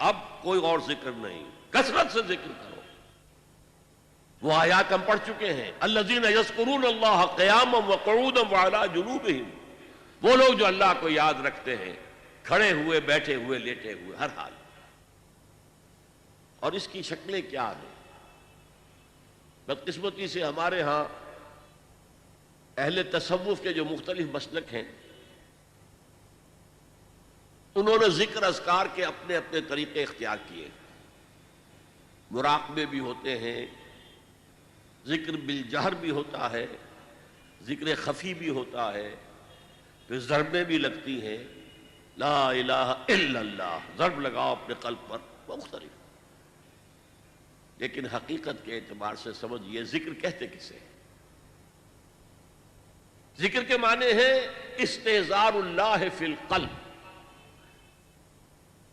اب کوئی اور ذکر نہیں، کثرت سے ذکر کرو۔ وہ آیات ہم پڑھ چکے ہیں، الَّذِينَ يَذْكُرُونَ اللَّهَ قِيَامًا وَقُعُودًا وَعَلَى جُنُوبِهِمْ، وہ لوگ جو اللہ کو یاد رکھتے ہیں کھڑے ہوئے، بیٹھے ہوئے، لیٹے ہوئے، ہر حال۔ اور اس کی شکلیں کیا ہیں؟ بدقسمتی سے ہمارے ہاں اہل تصوف کے جو مختلف مسلک ہیں، انہوں نے ذکر اذکار کے اپنے اپنے طریقے اختیار کیے۔ مراقبے بھی ہوتے ہیں، ذکر بالجہر بھی ہوتا ہے، ذکر خفی بھی ہوتا ہے، پھر ضربیں بھی لگتی ہیں، لا الہ الا اللہ، ضرب لگاؤ اپنے قلب پر، مختلف۔ لیکن حقیقت کے اعتبار سے سمجھئے ذکر کہتے کسے؟ ذکر کے معنی ہے استحضار اللہ فی القلب،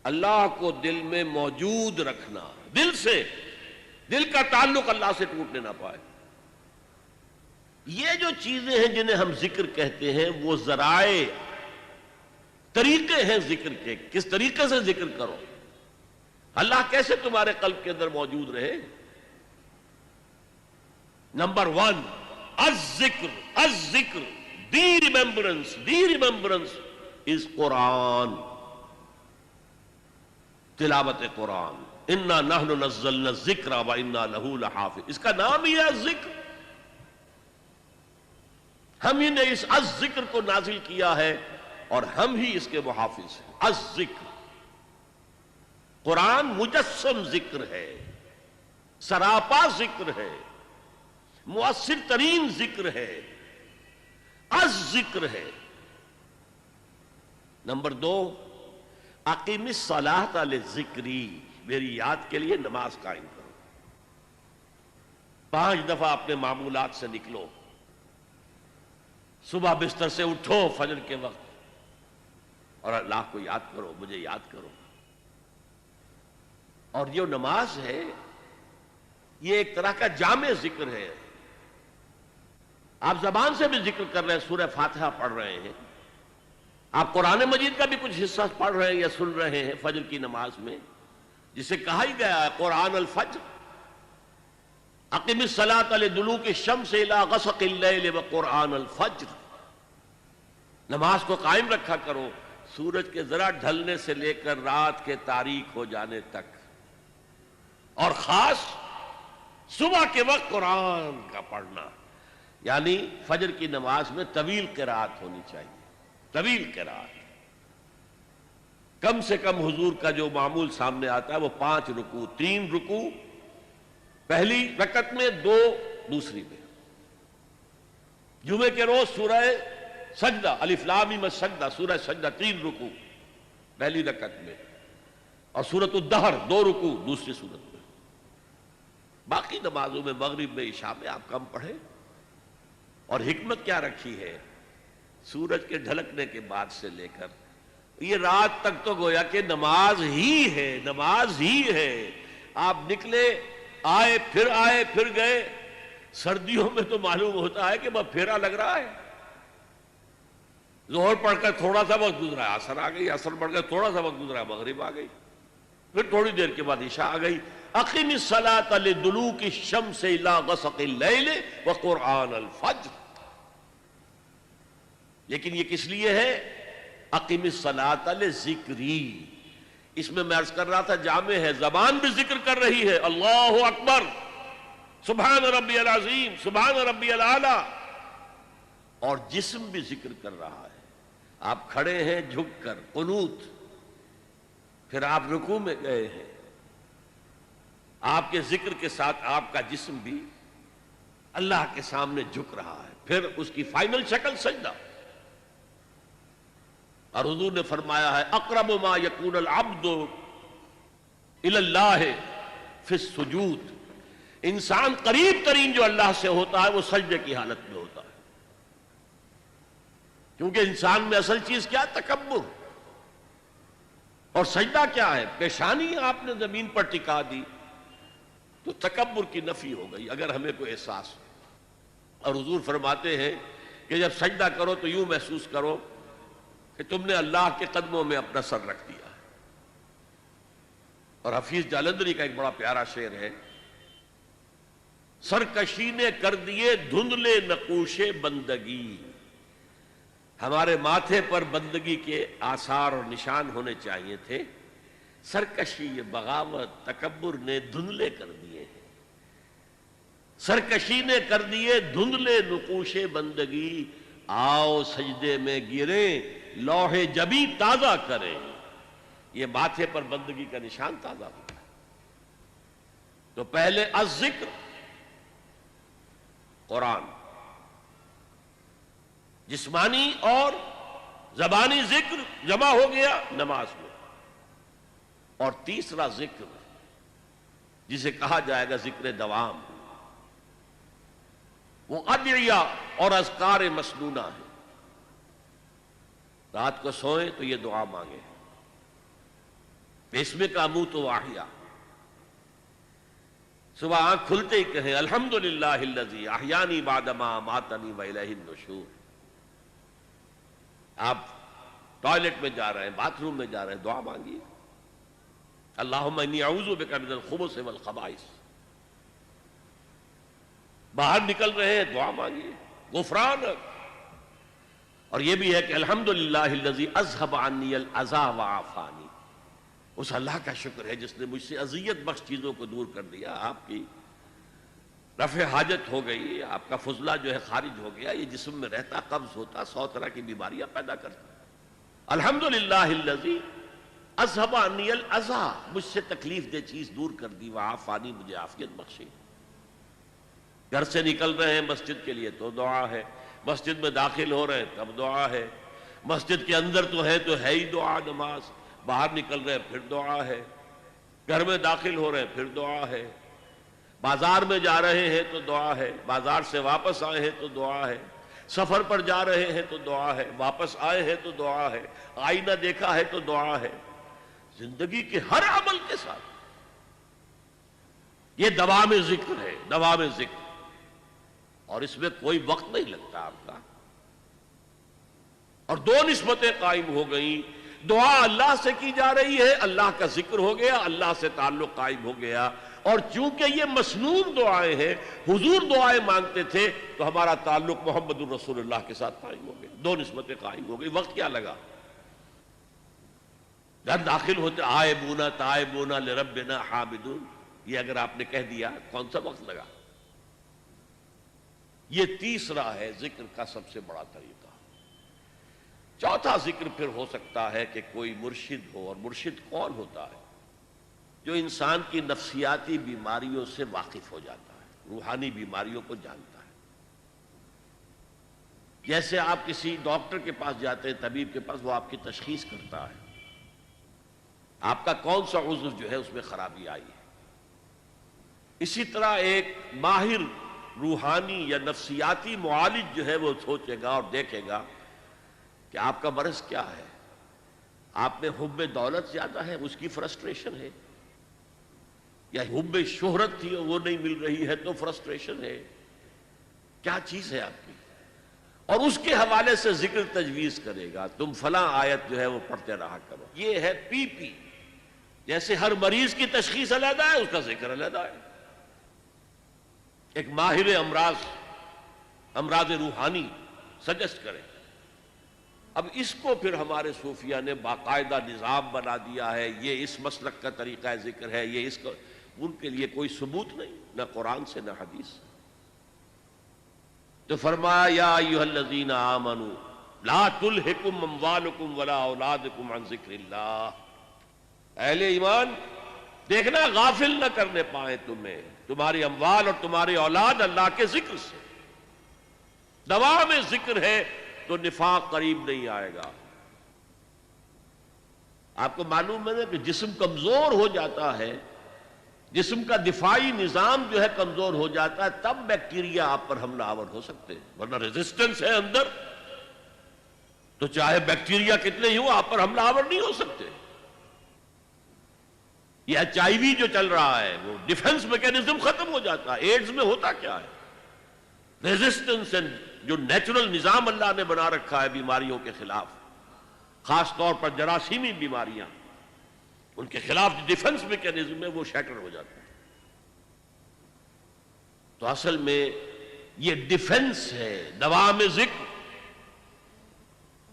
اللہ کو دل میں موجود رکھنا، دل سے، دل کا تعلق اللہ سے ٹوٹنے نہ پائے۔ یہ جو چیزیں ہیں جنہیں ہم ذکر کہتے ہیں، وہ ذرائع، طریقے ہیں ذکر کے، کس طریقے سے ذکر کرو، اللہ کیسے تمہارے قلب کے اندر موجود رہے۔ نمبر 1، الذکر، الذکر، دی ریممبرنس، دی ریممبرنس از قرآن، تلاوت قرآن۔ انا نحن نزلنا الذکر وانا لہ لحافظ، اس کا نام ہی ہے ذکر، ہم ہی نے اس الذکر کو نازل کیا ہے اور ہم ہی اس کے محافظ ہیں۔ الذکر، قرآن مجسم ذکر ہے، سراپا ذکر ہے، مؤثر ترین ذکر ہے، الذکر ہے۔ نمبر 2، اقیم الصلاۃ للذکری، میری یاد کے لیے نماز قائم کرو۔ 5 دفعہ اپنے معمولات سے نکلو، صبح بستر سے اٹھو فجر کے وقت اور اللہ کو یاد کرو، مجھے یاد کرو۔ اور یہ نماز ہے، یہ ایک طرح کا جامع ذکر ہے۔ آپ زبان سے بھی ذکر کر رہے ہیں، سورہ فاتحہ پڑھ رہے ہیں، آپ قرآن مجید کا بھی کچھ حصہ پڑھ رہے ہیں یا سن رہے ہیں فجر کی نماز میں، جسے کہا ہی گیا ہے قرآن الفجر، اقم الصلاۃ لدلوک الشمس الی غسق اللیل وقرآن الفجر، نماز کو قائم رکھا کرو سورج کے ذرا ڈھلنے سے لے کر رات کے تاریک ہو جانے تک، اور خاص صبح کے وقت قرآن کا پڑھنا، یعنی فجر کی نماز میں طویل قرات ہونی چاہیے، طویل قرات، کم سے کم حضور کا جو معمول سامنے آتا ہے وہ 5 رکوع، 3 رکوع پہلی رکعت میں، 2 دوسری میں۔ جمعے کے روز سورہ سجدہ، الف لام میم السجدہ، سورہ سجدہ 3 رکوع پہلی رکعت میں، اور سورۃ الدہر 2 رکوع دوسری سورت میں۔ باقی نمازوں میں مغرب میں عشاء میں آپ کم پڑھیں، اور حکمت کیا رکھی ہے، سورج کے ڈھلکنے کے بعد سے لے کر یہ رات تک تو گویا کہ نماز ہی ہے، نماز ہی ہے۔ آپ نکلے، آئے پھر گئے، سردیوں میں تو معلوم ہوتا ہے کہ بس پھیرا لگ رہا ہے، ظہر پڑھ کر تھوڑا سا وقت گزرا ہے عصر آ گئی، عصر پڑھ کر تھوڑا سا وقت گزرا مغرب آ گئی، پھر تھوڑی دیر کے بعد عشاء آ گئی۔ اقم الصلاۃ لدلوک الشمس الی غسق اللیل وقرآن الفجر، لیکن یہ کس لیے ہے؟ اقم الصلاۃ لذکری، اس میں عرض کر رہا تھا جامع ہے، زبان بھی ذکر کر رہی ہے، اللہ اکبر، سبحان ربی العظیم، سبحان ربی الاعلی، اور جسم بھی ذکر کر رہا ہے۔ آپ کھڑے ہیں جھک کر قنوت، پھر آپ رکوع میں گئے ہیں، آپ کے ذکر کے ساتھ آپ کا جسم بھی اللہ کے سامنے جھک رہا ہے، پھر اس کی فائنل شکل سجدہ۔ اور حضور نے فرمایا ہے اقرب ما یکون العبد الی اللہ فی السجود، انسان قریب ترین جو اللہ سے ہوتا ہے وہ سجدے کی حالت میں ہوتا ہے، کیونکہ انسان میں اصل چیز کیا؟ تکبر، اور سجدہ کیا ہے؟ پیشانی آپ نے زمین پر ٹکا دی تو تکبر کی نفی ہو گئی، اگر ہمیں کوئی احساس ہو۔ اور حضور فرماتے ہیں کہ جب سجدہ کرو تو یوں محسوس کرو کہ تم نے اللہ کے قدموں میں اپنا سر رکھ دیا ہے۔ اور حفیظ جالندری کا ایک بڑا پیارا شعر ہے، سرکشی نے کر دیے دھندلے نقوش بندگی، ہمارے ماتھے پر بندگی کے آثار اور نشان ہونے چاہیے تھے، سرکشی، بغاوت، تکبر نے دھندلے کر دیے ہیں، سرکشی نے کر دیے دھندلے نقوش بندگی، آؤ سجدے میں گریں لوح جبی تازہ کریں، یہ ماتھے پر بندگی کا نشان تازہ ہوتا ہے۔ تو پہلے الذکر، قرآن، جسمانی اور زبانی ذکر جمع ہو گیا نماز میں، اور تیسرا ذکر جسے کہا جائے گا ذکر دوام، وہ ادعیہ اور اذکار مسنونہ ہے۔ رات کو سوئیں تو یہ دعا مانگے، بسمک اموت واحیا، صبح آنکھ کھلتے ہی کہیں الحمدللہ الذی احیانی بعد ما اماتنی والیہ النشور۔ آپ ٹوائلٹ میں جا رہے ہیں، باتھ روم میں جا رہے ہیں، دعا مانگیے، اللہم انی اعوذ بک من الخبث والخبائث۔ باہر نکل رہے ہیں، دعا مانگیے، غفرانک۔ اور یہ بھی ہے کہ الحمدللہ الذی اذھب عنی الاذی وعافانی، اس اللہ کا شکر ہے جس نے مجھ سے اذیت بخش چیزوں کو دور کر دیا، آپ کی رفع حاجت ہو گئی، آپ کا فضلہ جو ہے خارج ہو گیا، یہ جسم میں رہتا، قبض ہوتا، 100 طرح کی بیماریاں پیدا کرتا۔ الحمدللہ الذی اذھب عنی الاذی، مجھ سے تکلیف دہ چیز دور کر دی، وعافانی، مجھے عافیت بخشی۔ گھر سے نکل رہے ہیں مسجد کے لیے تو دعا ہے، مسجد میں داخل ہو رہے ہیں تب دعا ہے، مسجد کے اندر تو ہے ہی دعا نماز، باہر نکل رہے ہیں پھر دعا ہے، گھر میں داخل ہو رہے ہیں پھر دعا ہے، بازار میں جا رہے ہیں تو دعا ہے، بازار سے واپس آئے ہیں تو دعا ہے، سفر پر جا رہے ہیں تو دعا ہے، واپس آئے ہیں تو دعا ہے، آئینہ دیکھا ہے تو دعا ہے، زندگی کے ہر عمل کے ساتھ یہ دوام ذکر ہے، دوام ذکر، اور اس میں کوئی وقت نہیں لگتا آپ کا۔ اور دو نسبتیں قائم ہو گئیں. دعا اللہ سے کی جا رہی ہے، اللہ کا ذکر ہو گیا، اللہ سے تعلق قائم ہو گیا. اور چونکہ یہ مسنون دعائیں ہیں، حضور دعائیں مانگتے تھے، تو ہمارا تعلق محمد الرسول اللہ کے ساتھ قائم ہو گیا. دو نسبتیں قائم ہو گئی. وقت کیا لگا؟ گھر داخل ہوتے آئبونا تائبونا لربنا حامدون، یہ اگر آپ نے کہہ دیا کون سا وقت لگا؟ یہ تیسرا ہے ذکر کا سب سے بڑا طریقہ. چوتھا ذکر پھر ہو سکتا ہے کہ کوئی مرشد ہو. اور مرشد کون ہوتا ہے؟ جو انسان کی نفسیاتی بیماریوں سے واقف ہو جاتا ہے، روحانی بیماریوں کو جانتا ہے. جیسے آپ کسی ڈاکٹر کے پاس جاتے ہیں، طبیب کے پاس، وہ آپ کی تشخیص کرتا ہے آپ کا کون سا عضو جو ہے اس میں خرابی آئی ہے. اسی طرح ایک ماہر روحانی یا نفسیاتی معالج جو ہے وہ سوچے گا اور دیکھے گا کہ آپ کا مرض کیا ہے. آپ میں حب دولت زیادہ ہے، اس کی فرسٹریشن ہے، یا حب شہرت تھی اور وہ نہیں مل رہی ہے تو فرسٹریشن ہے. کیا چیز ہے آپ کی؟ اور اس کے حوالے سے ذکر تجویز کرے گا. تم فلاں آیت جو ہے وہ پڑھتے رہا کرو. یہ ہے پی پی. جیسے ہر مریض کی تشخیص علیحدہ ہے، اس کا ذکر علیحدہ ہے. ایک ماہر امراض روحانی سجیسٹ کرے. اب اس کو پھر ہمارے صوفیہ نے باقاعدہ نظام بنا دیا ہے. یہ اس مسلک کا طریقہ ذکر ہے، یہ اس کا. ان کے لیے کوئی ثبوت نہیں، نہ قرآن سے نہ حدیث سے. تو فرمایا یا ایھا الذین آمنوا لا تلہکم اموالکم ولا اولادکم عن ذکر اللہ. اہل ایمان دیکھنا غافل نہ کرنے پائیں تمہیں تمہاری اموال اور تمہاری اولاد اللہ کے ذکر سے. دوا میں ذکر ہے تو نفاق قریب نہیں آئے گا. آپ کو معلوم ہے کہ جسم کمزور ہو جاتا ہے، جسم کا دفاعی نظام جو ہے کمزور ہو جاتا ہے، تب بیکٹیریا آپ پر حملہ آور ہو سکتے ہیں. ورنہ ریزسٹنس ہے اندر تو چاہے بیکٹیریا کتنے ہی ہو آپ پر حملہ آور نہیں ہو سکتے. یہ ایچ آئی وی جو چل رہا ہے وہ ڈیفنس میکینزم ختم ہو جاتا ہے. ایڈز میں ہوتا کیا ہے؟ ریزسٹنس جو نیچرل نظام اللہ نے بنا رکھا ہے بیماریوں کے خلاف، خاص طور پر جراثیمی بیماریاں، ان کے خلاف جو ڈیفنس میکینزم ہے وہ شیٹر ہو جاتا ہے. تو اصل میں یہ ڈیفنس ہے. دوا میں ذکر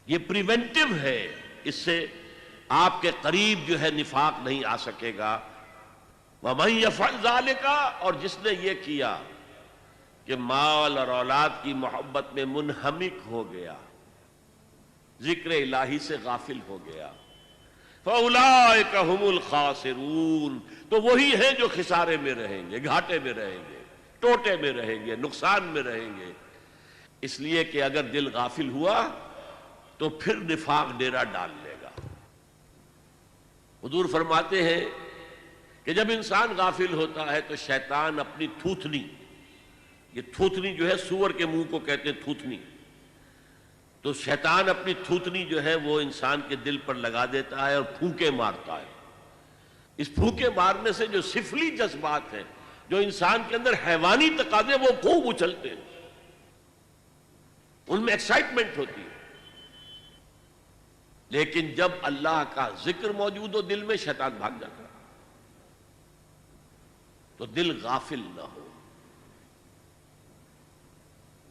یہ پریونٹیو ہے. اس سے آپ کے قریب جو ہے نفاق نہیں آ سکے گا. وَمَن يَفْعَلْ ذَلِكَ، اور جس نے یہ کیا کہ مال اور اولاد کی محبت میں منہمک ہو گیا، ذکر الہی سے غافل ہو گیا، فَأُولَٰئِكَ هُمُ الْخَاسِرُونَ، تو وہی ہیں جو خسارے میں رہیں گے، گھاٹے میں رہیں گے، ٹوٹے میں رہیں گے، نقصان میں رہیں گے. اس لیے کہ اگر دل غافل ہوا تو پھر نفاق ڈیرا ڈال لے گا. حضور فرماتے ہیں کہ جب انسان غافل ہوتا ہے تو شیطان اپنی تھوتنی، یہ تھوتنی جو ہے سور کے منہ کو کہتے ہیں تھوتنی، تو شیطان اپنی تھوتنی جو ہے وہ انسان کے دل پر لگا دیتا ہے اور پھونکے مارتا ہے. اس پھونکے مارنے سے جو سفلی جذبات ہیں، جو انسان کے اندر حیوانی تقاضے، وہ خوب اچھلتے ہیں، ان میں ایکسائٹمنٹ ہوتی ہے. لیکن جب اللہ کا ذکر موجود ہو دل میں، شیطان بھاگ جاتا ہے. تو دل غافل نہ ہو.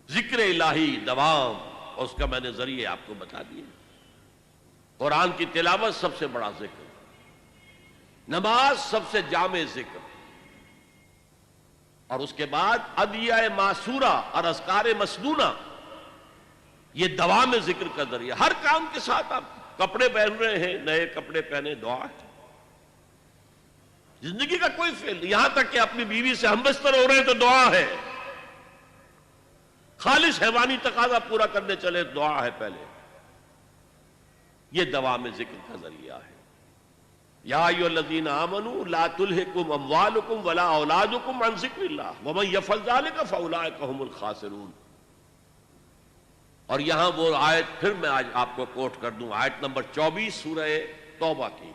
ذکر الہی دوام، اور اس کا میں نے ذریعے آپ کو بتا دیے. قرآن کی تلاوت سب سے بڑا ذکر، نماز سب سے جامع ذکر، اور اس کے بعد ادعیہ معصورہ اور اذکار مسنونہ، یہ دوام ذکر کا ذریعہ. ہر کام کے ساتھ آپ کپڑے پہن رہے ہیں، نئے کپڑے پہنے، دعا ہے. زندگی کا کوئی فعل، یہاں تک کہ اپنی بیوی سے ہمبستر ہو رہے ہیں تو دعا ہے. خالص حیوانی تقاضا پورا کرنے چلے، دعا ہے پہلے. یہ دوام ذکر کا ذریعہ ہے. یا ایھا الذین آمنوا لا تلہکم اموالکم ولا اولادکم عن ذکر اللہ ومن یفعل ذلک فاولئک هم الخاسرون. اور یہاں وہ آیت پھر میں آج آپ کو کوٹ کر دوں، آیت نمبر 24 سورہ توبہ کی.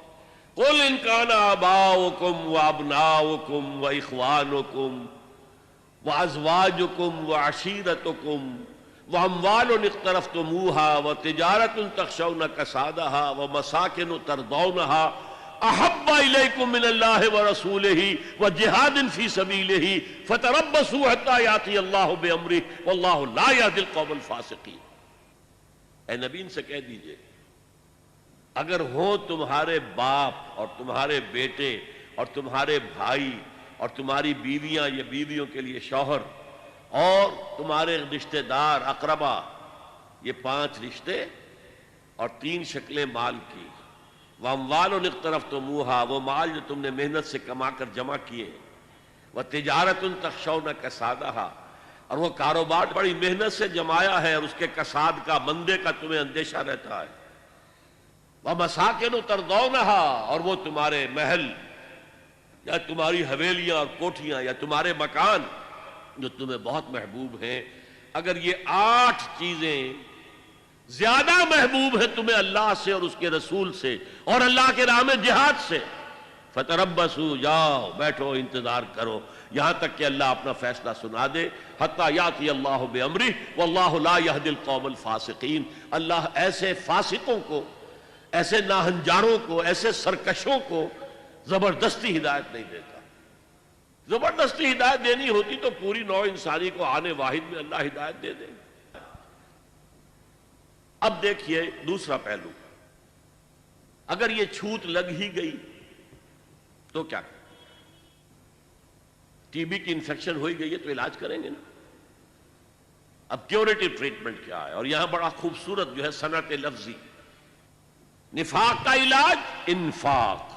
قل ان کان آباؤکم وابناؤکم واخوانکم وازواجکم وعشیرتکم وَأَمْوَالٌ اقْتَرَفْتُمُوهَا وَتِجَارَةٌ تَخْشَوْنَ كَسَادَهَا وَمَسَاكِنُ تَرْضَوْنَهَا أَحَبَّ إِلَيْكُم مِّنَ اللَّهِ وَرَسُولِهِ وَجِهَادٍ فِي سَبِيلِهِ فَتَرَبَّصُوا حَتَّىٰ يَأْتِيَ اللَّهُ بِأَمْرِهِ وَاللَّهُ لَا يَهْدِي الْقَوْمَ الْفَاسِقِينَ۔ اے نبی ان سے کہہ دیجئے اگر ہوں تمہارے باپ اور تمہارے بیٹے اور تمہارے بھائی اور تمہاری بیویاں یا بیویوں کے لیے شوہر اور تمہارے رشتہ دار اقربا، یہ 5 رشتے اور 3 شکلیں مال کی، وَأَمْوَالٌ اقْتَرَفْتُمُوهَا، وہ مال جو تم نے محنت سے کما کر جمع کیے، وَتِجَارَةٌ تَخْشَوْنَ كَسَادَهَا، اور وہ کاروبار بڑی محنت سے جمایا ہے اور اس کے کساد کا، مندے کا تمہیں اندیشہ رہتا ہے، وَمَسَاكِنُ تَرْضَوْنَهَا، اور وہ تمہارے محل یا تمہاری حویلیاں اور کوٹھیاں یا تمہارے مکان جو تمہیں بہت محبوب ہیں۔ اگر یہ 8 چیزیں زیادہ محبوب ہیں تمہیں اللہ سے اور اس کے رسول سے اور اللہ کے راہ میں جہاد سے، فتربصوا، جاؤ بیٹھو انتظار کرو یہاں تک کہ اللہ اپنا فیصلہ سنا دے، حتیٰ یاتی اللہ بامرہ واللہ لا یہدی القوم الفاسقین، اللہ ایسے فاسقوں کو، ایسے ناہنجاروں کو، ایسے سرکشوں کو زبردستی ہدایت نہیں دیتا۔ زبردستی ہدایت دینی ہوتی تو پوری نوع انسانی کو آنے واحد میں اللہ ہدایت دے دے۔ اب دیکھیے دوسرا پہلو، اگر یہ چھوت لگ ہی گئی تو کیا کریں؟ ٹی بی کی انفیکشن ہوئی گئی ہے تو علاج کریں گے نا۔ اب کیوریٹو ٹریٹمنٹ کیا ہے؟ اور یہاں بڑا خوبصورت جو ہے صنعت لفظی، نفاق کا علاج انفاق۔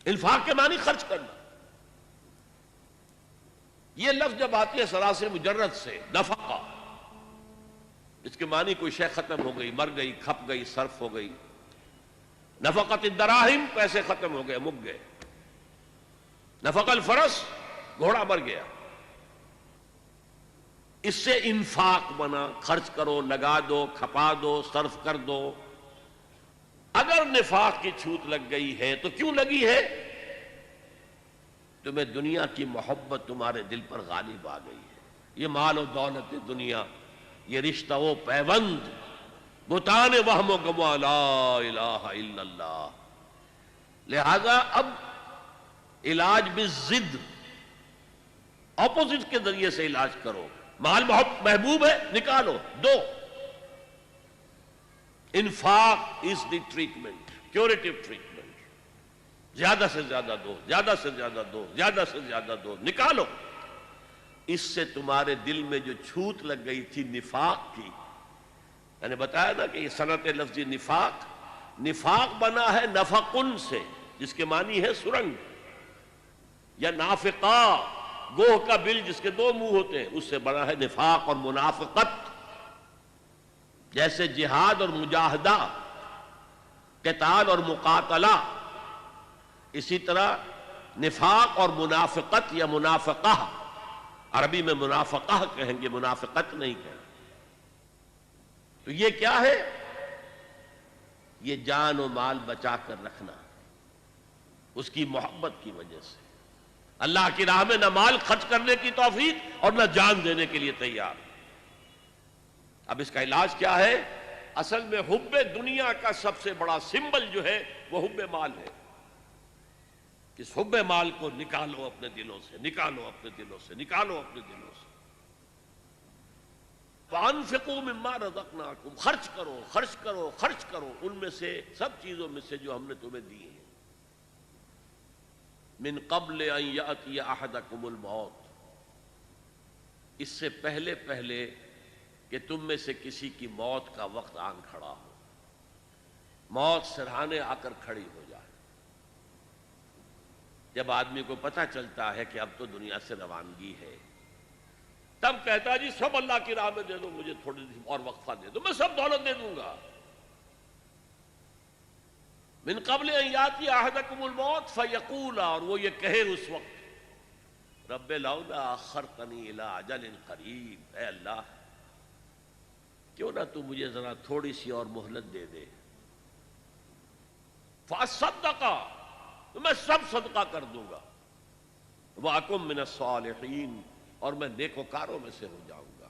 انفاق کے معنی خرچ کرنا۔ یہ لفظ جب آتی ہے سراسر مجرد سے نفقہ، اس کے معنی کوئی شے ختم ہو گئی، مر گئی، کھپ گئی، صرف ہو گئی۔ نفقت الدراہم، پیسے ختم ہو گئے، مک گئے۔ نفق الفرس، گھوڑا مر گیا۔ اس سے انفاق بنا، خرچ کرو، لگا دو، کھپا دو، صرف کر دو۔ اگر نفاق کی چھوت لگ گئی ہے تو کیوں لگی ہے؟ تمہیں دنیا کی محبت تمہارے دل پر غالب آ گئی ہے، یہ مال و دولت دنیا، یہ رشتہ و پیوند، بتان وہم و گمو لا الہ الا اللہ۔ لہذا اب علاج بالضد، اپوزٹ کے ذریعے سے علاج کرو۔ مال بہت محبوب ہے، نکالو، دو۔ انفاق از دی ٹریٹمنٹ، کیوریٹو ٹریٹمنٹ۔ زیادہ سے زیادہ دو، زیادہ سے زیادہ دو، زیادہ سے زیادہ دو، نکالو۔ اس سے تمہارے دل میں جو چھوت لگ گئی تھی نفاق کی، میں نے بتایا نا کہ یہ صنعت لفظی نفاق، نفاق بنا ہے نفقن سے، جس کے معنی ہے سرنگ، یا نافقہ، گوہ کا بل جس کے 2 منہ ہوتے ہیں، اس سے بنا ہے نفاق اور منافقت۔ جیسے جہاد اور مجاہدہ، قتال اور مقاتلہ، اسی طرح نفاق اور منافقت یا منافقہ، عربی میں منافقہ کہیں گے، منافقت نہیں کہیں۔ تو یہ کیا ہے؟ یہ جان و مال بچا کر رکھنا، اس کی محبت کی وجہ سے۔ اللہ کی راہ میں نہ مال خرچ کرنے کی توفیق اور نہ جان دینے کے لیے تیار۔ اب اس کا علاج کیا ہے؟ اصل میں حب دنیا کا سب سے بڑا سمبل جو ہے وہ حب مال ہے۔ اس حب مال کو نکالو اپنے دلوں سے، نکالو اپنے دلوں سے، نکالو اپنے دلوں سے۔ فَأَنفِقُوا مِمَّا رَزَقْنَاكُمْ، خرچ کرو، خرچ کرو، خرچ کرو ان میں سے، سب چیزوں میں سے جو ہم نے تمہیں دی ہیں۔ من قبل ان یأتی احدکم الموت، اس سے پہلے پہلے کہ تم میں سے کسی کی موت کا وقت آن کھڑا ہو، موت سرہانے آ کر کھڑی ہو جائے۔ جب آدمی کو پتہ چلتا ہے کہ اب تو دنیا سے روانگی ہے، تب کہتا ہے جی سب اللہ کی راہ میں دے دو، مجھے تھوڑی سی اور وقفہ دے دو، میں سب دولت دے دوں گا۔ من قبل ان یاتی احدکم الموت فیقول، اور وہ یہ کہے اس وقت، رب لولا اخرتنی الی اجل قریب، اے اللہ کیوں نہ تو مجھے ذرا تھوڑی سی اور مہلت دے دے، فاصدق، تو میں سب صدقہ کر دوں گا، وَأَكُن مِّنَ الصَّالِحِينَ، اور میں نیکوکاروں میں سے ہو جاؤں گا۔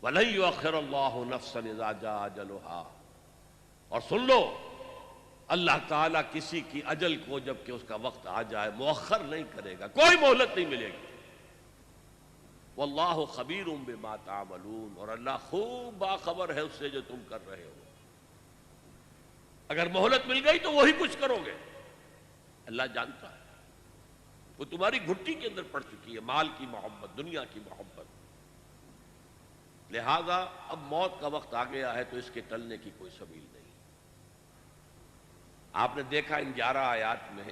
وَلَن يُؤَخِّرَ اللَّهُ نَفْسًا إِذَا جَاءَ أَجَلُهَا، اور سن لو اللہ تعالیٰ کسی کی اجل کو جب کہ اس کا وقت آ جائے مؤخر نہیں کرے گا، کوئی مہلت نہیں ملے گی۔ وَاللَّهُ خَبِيرٌ بِمَا تَعْمَلُونَ، اور اللہ خوب باخبر ہے اس سے جو تم کر رہے ہو۔ اگر مہلت مل گئی تو وہی کچھ کرو گے، اللہ جانتا ہے، وہ تمہاری گھٹی کے اندر پڑ چکی ہے، مال کی محبت، دنیا کی محبت، لہذا اب موت کا وقت آ گیا ہے تو اس کے ٹلنے کی کوئی سبیل نہیں۔ آپ نے دیکھا ان 11 آیات میں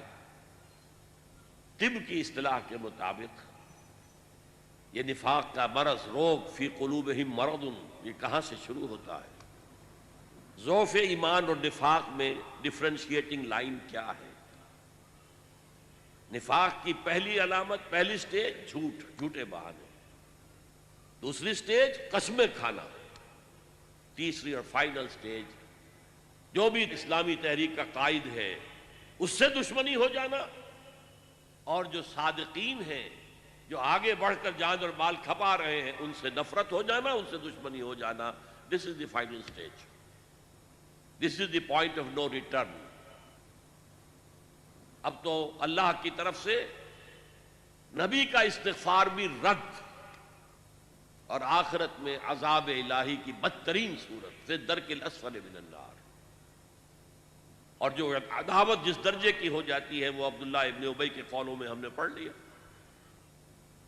طب کی اصطلاح کے مطابق یہ نفاق کا مرض، روگ، فی قلوبہم مرض، یہ کہاں سے شروع ہوتا ہے؟ ضعف ایمان اور نفاق میں ڈفرینشیٹنگ لائن کیا ہے؟ نفاق کی پہلی علامت، پہلی سٹیج جھوٹ، جھوٹے بہانے، دوسری سٹیج قسمیں کھانا، تیسری اور فائنل سٹیج جو بھی اسلامی تحریک کا قائد ہے اس سے دشمنی ہو جانا، اور جو صادقین ہیں جو آگے بڑھ کر جان اور مال کھپا رہے ہیں ان سے نفرت ہو جانا، ان سے دشمنی ہو جانا۔ This is the final stage, this is the point of no return. اب تو اللہ کی طرف سے نبی کا استغفار بھی رد، اور آخرت میں عذاب الہی کی بدترین صورت، فی الدرک الاسفل من النار، اور جو عداوت جس درجے کی ہو جاتی ہے وہ عبداللہ ابن ابی کے قولوں میں ہم نے پڑھ لیا۔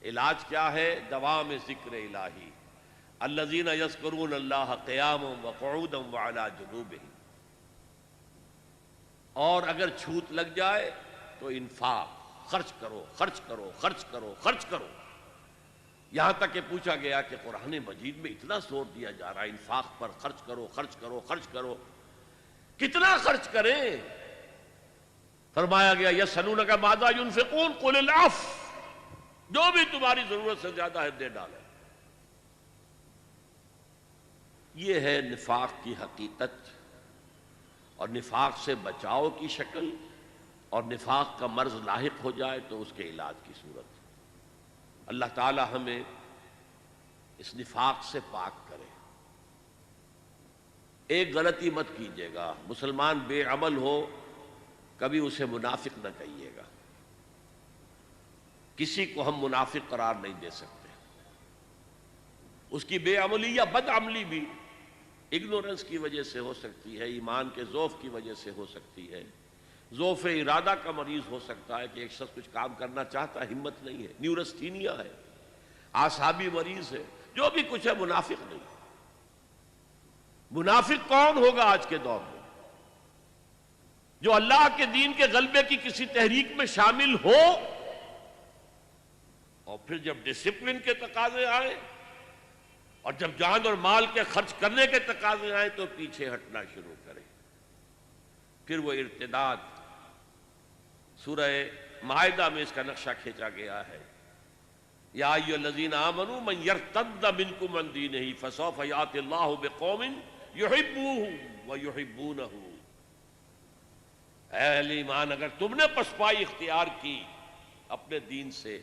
علاج کیا ہے؟ دوام ذکر الہی، الذین یذکرون اللہ قیاما وقعودا وعلی جنوبہم، اور اگر چھوت لگ جائے تو انفاق، خرچ کرو خرچ کرو خرچ کرو خرچ کرو، یہاں تک کہ پوچھا گیا کہ قرآن مجید میں اتنا زور دیا جا رہا ہے انفاق پر، خرچ کرو خرچ کرو خرچ کرو، کتنا خرچ کریں؟ فرمایا گیا یسألونک ماذا ينفقون قل العفو، جو بھی تمہاری ضرورت سے زیادہ ہے دے ڈالو۔ یہ ہے نفاق کی حقیقت، اور نفاق سے بچاؤ کی شکل، اور نفاق کا مرض لاحق ہو جائے تو اس کے علاج کی صورت۔ اللہ تعالی ہمیں اس نفاق سے پاک کرے۔ ایک غلطی مت کیجیے گا، مسلمان بے عمل ہو کبھی اسے منافق نہ کہیے گا، کسی کو ہم منافق قرار نہیں دے سکتے۔ اس کی بے عملی یا بد عملی بھی اگنورنس کی وجہ سے ہو سکتی ہے، ایمان کے ضعف کی وجہ سے ہو سکتی ہے، ضعف ارادہ کا مریض ہو سکتا ہے کہ ایک شخص کچھ کام کرنا چاہتا ہے، ہمت نہیں ہے، نیورستھینیا ہے، اعصابی مریض ہے، جو بھی کچھ ہے منافق نہیں۔ منافق کون ہوگا آج کے دور میں؟ جو اللہ کے دین کے غلبے کی کسی تحریک میں شامل ہو، اور پھر جب ڈسپلن کے تقاضے آئیں اور جب جان اور مال کے خرچ کرنے کے تقاضے آئیں تو پیچھے ہٹنا شروع کرے۔ پھر وہ ارتداد، سورہ مائدہ میں اس کا نقشہ کھینچا گیا ہے، یا ایھا الذین آمنوا من یرتد منکم عن دینہ فسوف یأتی اللہ بقوم یحبونہ ویحبونہ۔ اے اہل ایمان، اگر تم نے پسپائی اختیار کی اپنے دین سے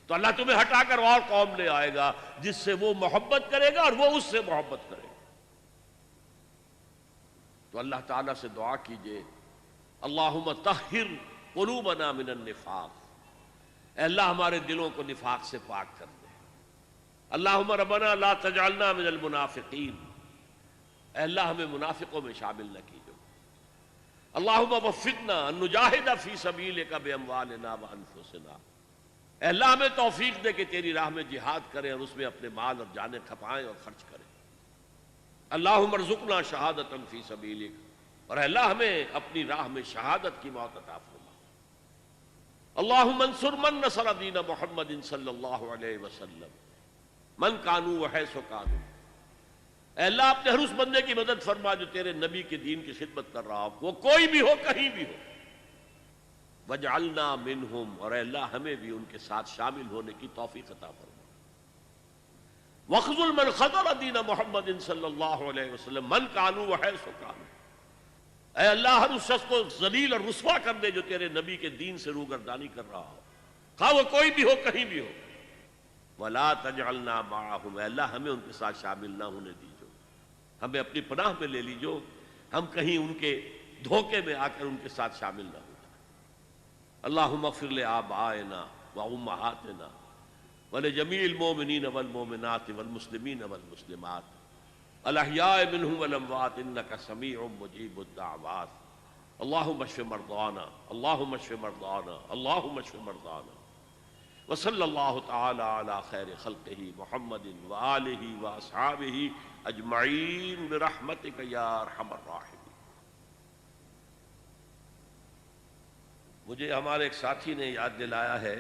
تو اللہ تمہیں ہٹا کر اور قوم لے آئے گا جس سے وہ محبت کرے گا اور وہ اس سے محبت کرے گا۔ تو اللہ تعالیٰ سے دعا کیجئے، اللہم طہر قلوبنا من النفاق، اے اللہ ہمارے دلوں کو نفاق سے پاک کر دے۔ اللہم ربنا لا تجعلنا من المنافقین، اے اللہ ہمیں منافقوں میں شامل نہ کیجو۔ اللہم وفقنا ان نجاہد فی سبیلک باموالنا وانفسنا، اے اللہ ہمیں توفیق دے کہ تیری راہ میں جہاد کریں اور اس میں اپنے مال اور جانیں کھپائیں اور خرچ کریں۔ اللہم ارزقنا شہادتا فی سبیلک، اور اے اللہ ہمیں اپنی راہ میں شہادت کی موت عطا فرما۔ اللہم انصر من نصر دین محمد صلی اللہ علیہ وسلم من کانوا وحیث کانوا، اے اللہ اپنے ہر اس بندے کی مدد فرما جو تیرے نبی کے دین کی خدمت کر رہا ہو، وہ کوئی بھی ہو کہیں بھی ہو۔ وجعلنا منہم، اور اے اللہ ہمیں بھی ان کے ساتھ شامل ہونے کی توفیق عطا فرما۔ وخذل من خذل دین محمد صلی اللہ علیہ وسلم من کانوا وحیث کانوا، اے اللہ ہر اس شخص کو ذلیل اور رسوا کر دے جو تیرے نبی کے دین سے روگردانی کر رہا ہو، خواہ وہ کوئی بھی ہو کہیں بھی ہو۔ ولا تجعلنا معهم، اے اللہ ہمیں ان کے ساتھ شامل نہ ہونے دیجو، ہمیں اپنی پناہ میں لے لیجو، ہم کہیں ان کے دھوکے میں آ کر ان کے ساتھ شامل نہ ہو جائیں۔ اللہم اغفر لآبائنا وامہاتنا ولجمیع المؤمنین والمؤمنات والمسلمین والمسلمات الاحیاء منهم والاموات انک سمیع مجیب الدعوات۔ اللہم اشف مرضانا، اللہم اشف مرضانا، اللہم اشف مرضانا، وصلی اللہ تعالی علی خیر خلقہ محمد وآلہ واصحابہ اجمعین برحمتک یا ارحم الراحمین۔ مجھے ہمارے ایک ساتھی نے یاد دلایا ہے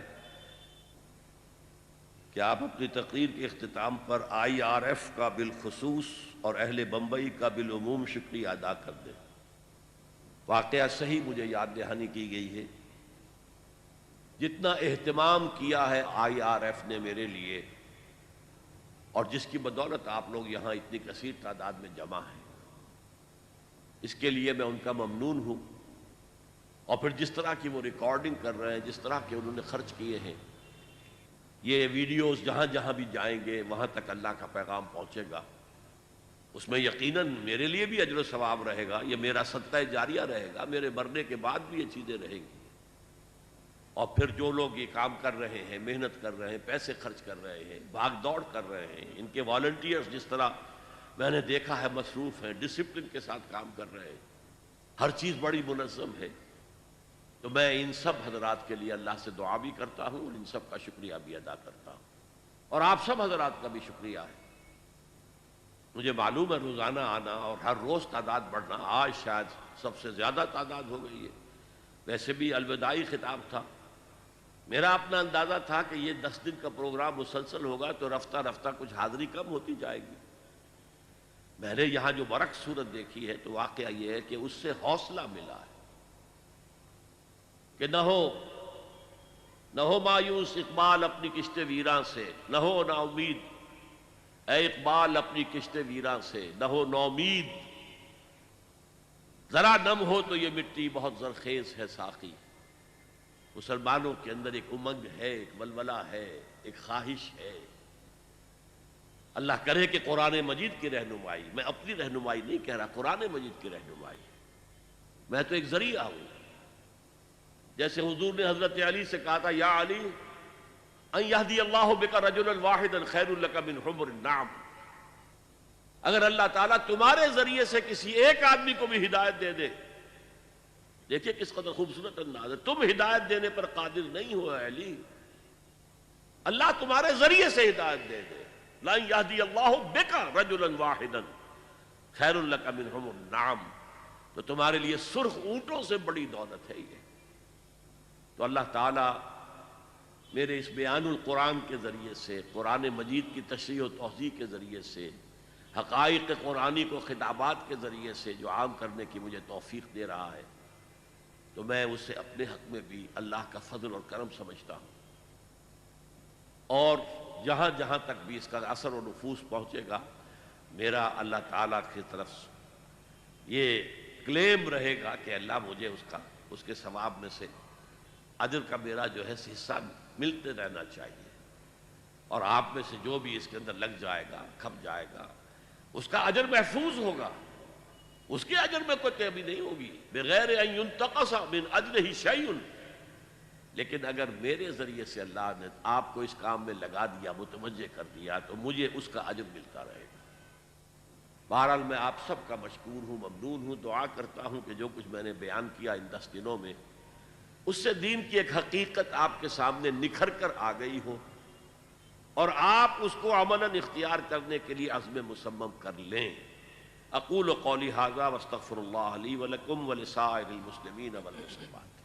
کہ آپ اپنی تقریر کے اختتام پر IRF کا بالخصوص اور اہل بمبئی کا بالعموم شکریہ ادا کر دیں۔ واقعہ صحیح مجھے یاد دہانی کی گئی ہے، جتنا اہتمام کیا ہے IRF نے میرے لیے، اور جس کی بدولت آپ لوگ یہاں اتنی کثیر تعداد میں جمع ہیں، اس کے لیے میں ان کا ممنون ہوں۔ اور پھر جس طرح کی وہ ریکارڈنگ کر رہے ہیں، جس طرح کے انہوں نے خرچ کیے ہیں، یہ ویڈیوز جہاں جہاں بھی جائیں گے وہاں تک اللہ کا پیغام پہنچے گا، اس میں یقیناً میرے لیے بھی اجر و ثواب رہے گا، یہ میرا صدقہ جاریہ رہے گا، میرے مرنے کے بعد بھی یہ چیزیں رہیں گی۔ اور پھر جو لوگ یہ کام کر رہے ہیں، محنت کر رہے ہیں، پیسے خرچ کر رہے ہیں، بھاگ دوڑ کر رہے ہیں، ان کے والنٹیئرز جس طرح میں نے دیکھا ہے مصروف ہیں، ڈسپلن کے ساتھ کام کر رہے ہیں، ہر چیز بڑی منظم ہے، تو میں ان سب حضرات کے لیے اللہ سے دعا بھی کرتا ہوں اور ان سب کا شکریہ بھی ادا کرتا ہوں، اور آپ سب حضرات کا بھی شکریہ ہے۔ مجھے معلوم ہے روزانہ آنا اور ہر روز تعداد بڑھنا، آج شاید سب سے زیادہ تعداد ہو گئی ہے، ویسے بھی الوداعی خطاب تھا، میرا اپنا اندازہ تھا کہ یہ 10 دن کا پروگرام مسلسل ہوگا تو رفتہ رفتہ کچھ حاضری کم ہوتی جائے گی۔ میں نے یہاں جو برعکس صورت دیکھی ہے تو واقعہ یہ ہے کہ اس سے حوصلہ ملا ہے کہ نہ ہو مایوس اقبال اپنی کشت ویراں سے، نہ ہو نا امید اے اقبال اپنی کشت ویراں سے، نہ ہو نومید، ذرا نم ہو تو یہ مٹی بہت زرخیز ہے ساقی۔ مسلمانوں کے اندر ایک امنگ ہے، ایک ولولہ ہے، ایک خواہش ہے۔ اللہ کرے کہ قرآن مجید کی رہنمائی، میں اپنی رہنمائی نہیں کہہ رہا، قرآن مجید کی رہنمائی، میں تو ایک ذریعہ ہوں۔ جیسے حضور نے حضرت علی سے کہا تھا، یا علی ان یہدی اللہ بک رجلا واحدا خیر لک من حمر النعم، اگر اللہ تعالیٰ تمہارے ذریعے سے کسی ایک آدمی کو بھی ہدایت دے دے، دیکھیے کس قدر خوبصورت انداز ہے، تم ہدایت دینے پر قادر نہیں ہو علی، اللہ تمہارے ذریعے سے ہدایت دے دے، لا یہدی اللہ بک رجلا واحدا خیر لک من حمر النعم، تو تمہارے لیے سرخ اونٹوں سے بڑی دولت ہے یہ۔ تو اللہ تعالیٰ میرے اس بیان القرآن کے ذریعے سے، قرآن مجید کی تشریح و توضیح کے ذریعے سے، حقائق قرآنی کو خطابات کے ذریعے سے جو عام کرنے کی مجھے توفیق دے رہا ہے، تو میں اسے اپنے حق میں بھی اللہ کا فضل اور کرم سمجھتا ہوں، اور جہاں جہاں تک بھی اس کا اثر و نفوذ پہنچے گا، میرا اللہ تعالیٰ کی طرف یہ کلیم رہے گا کہ اللہ مجھے اس کے ثواب میں سے اجر کا میرا جو ہے حصہ ملتے رہنا چاہیے، اور آپ میں سے جو بھی اس کے اندر لگ جائے گا، کھپ جائے گا، اس کا اجر محفوظ ہوگا، اس کے اجر میں کوئی کمی نہیں ہوگی، بغیر ان ينتقص من اجرہ شیء۔ لیکن اگر میرے ذریعے سے اللہ نے آپ کو اس کام میں لگا دیا، متوجہ کر دیا، تو مجھے اس کا اجر ملتا رہے گا۔ بہرحال میں آپ سب کا مشکور ہوں، ممنون ہوں، دعا کرتا ہوں کہ جو کچھ میں نے بیان کیا ان 10 دنوں میں، اس سے دین کی ایک حقیقت آپ کے سامنے نکھر کر آ گئی ہو، اور آپ اس کو عملاً اختیار کرنے کے لیے عزم مصمم کر لیں۔ اقول قولی ھذا واستغفر اللہ لی ولکم ولسائر المسلمین والمسلمات۔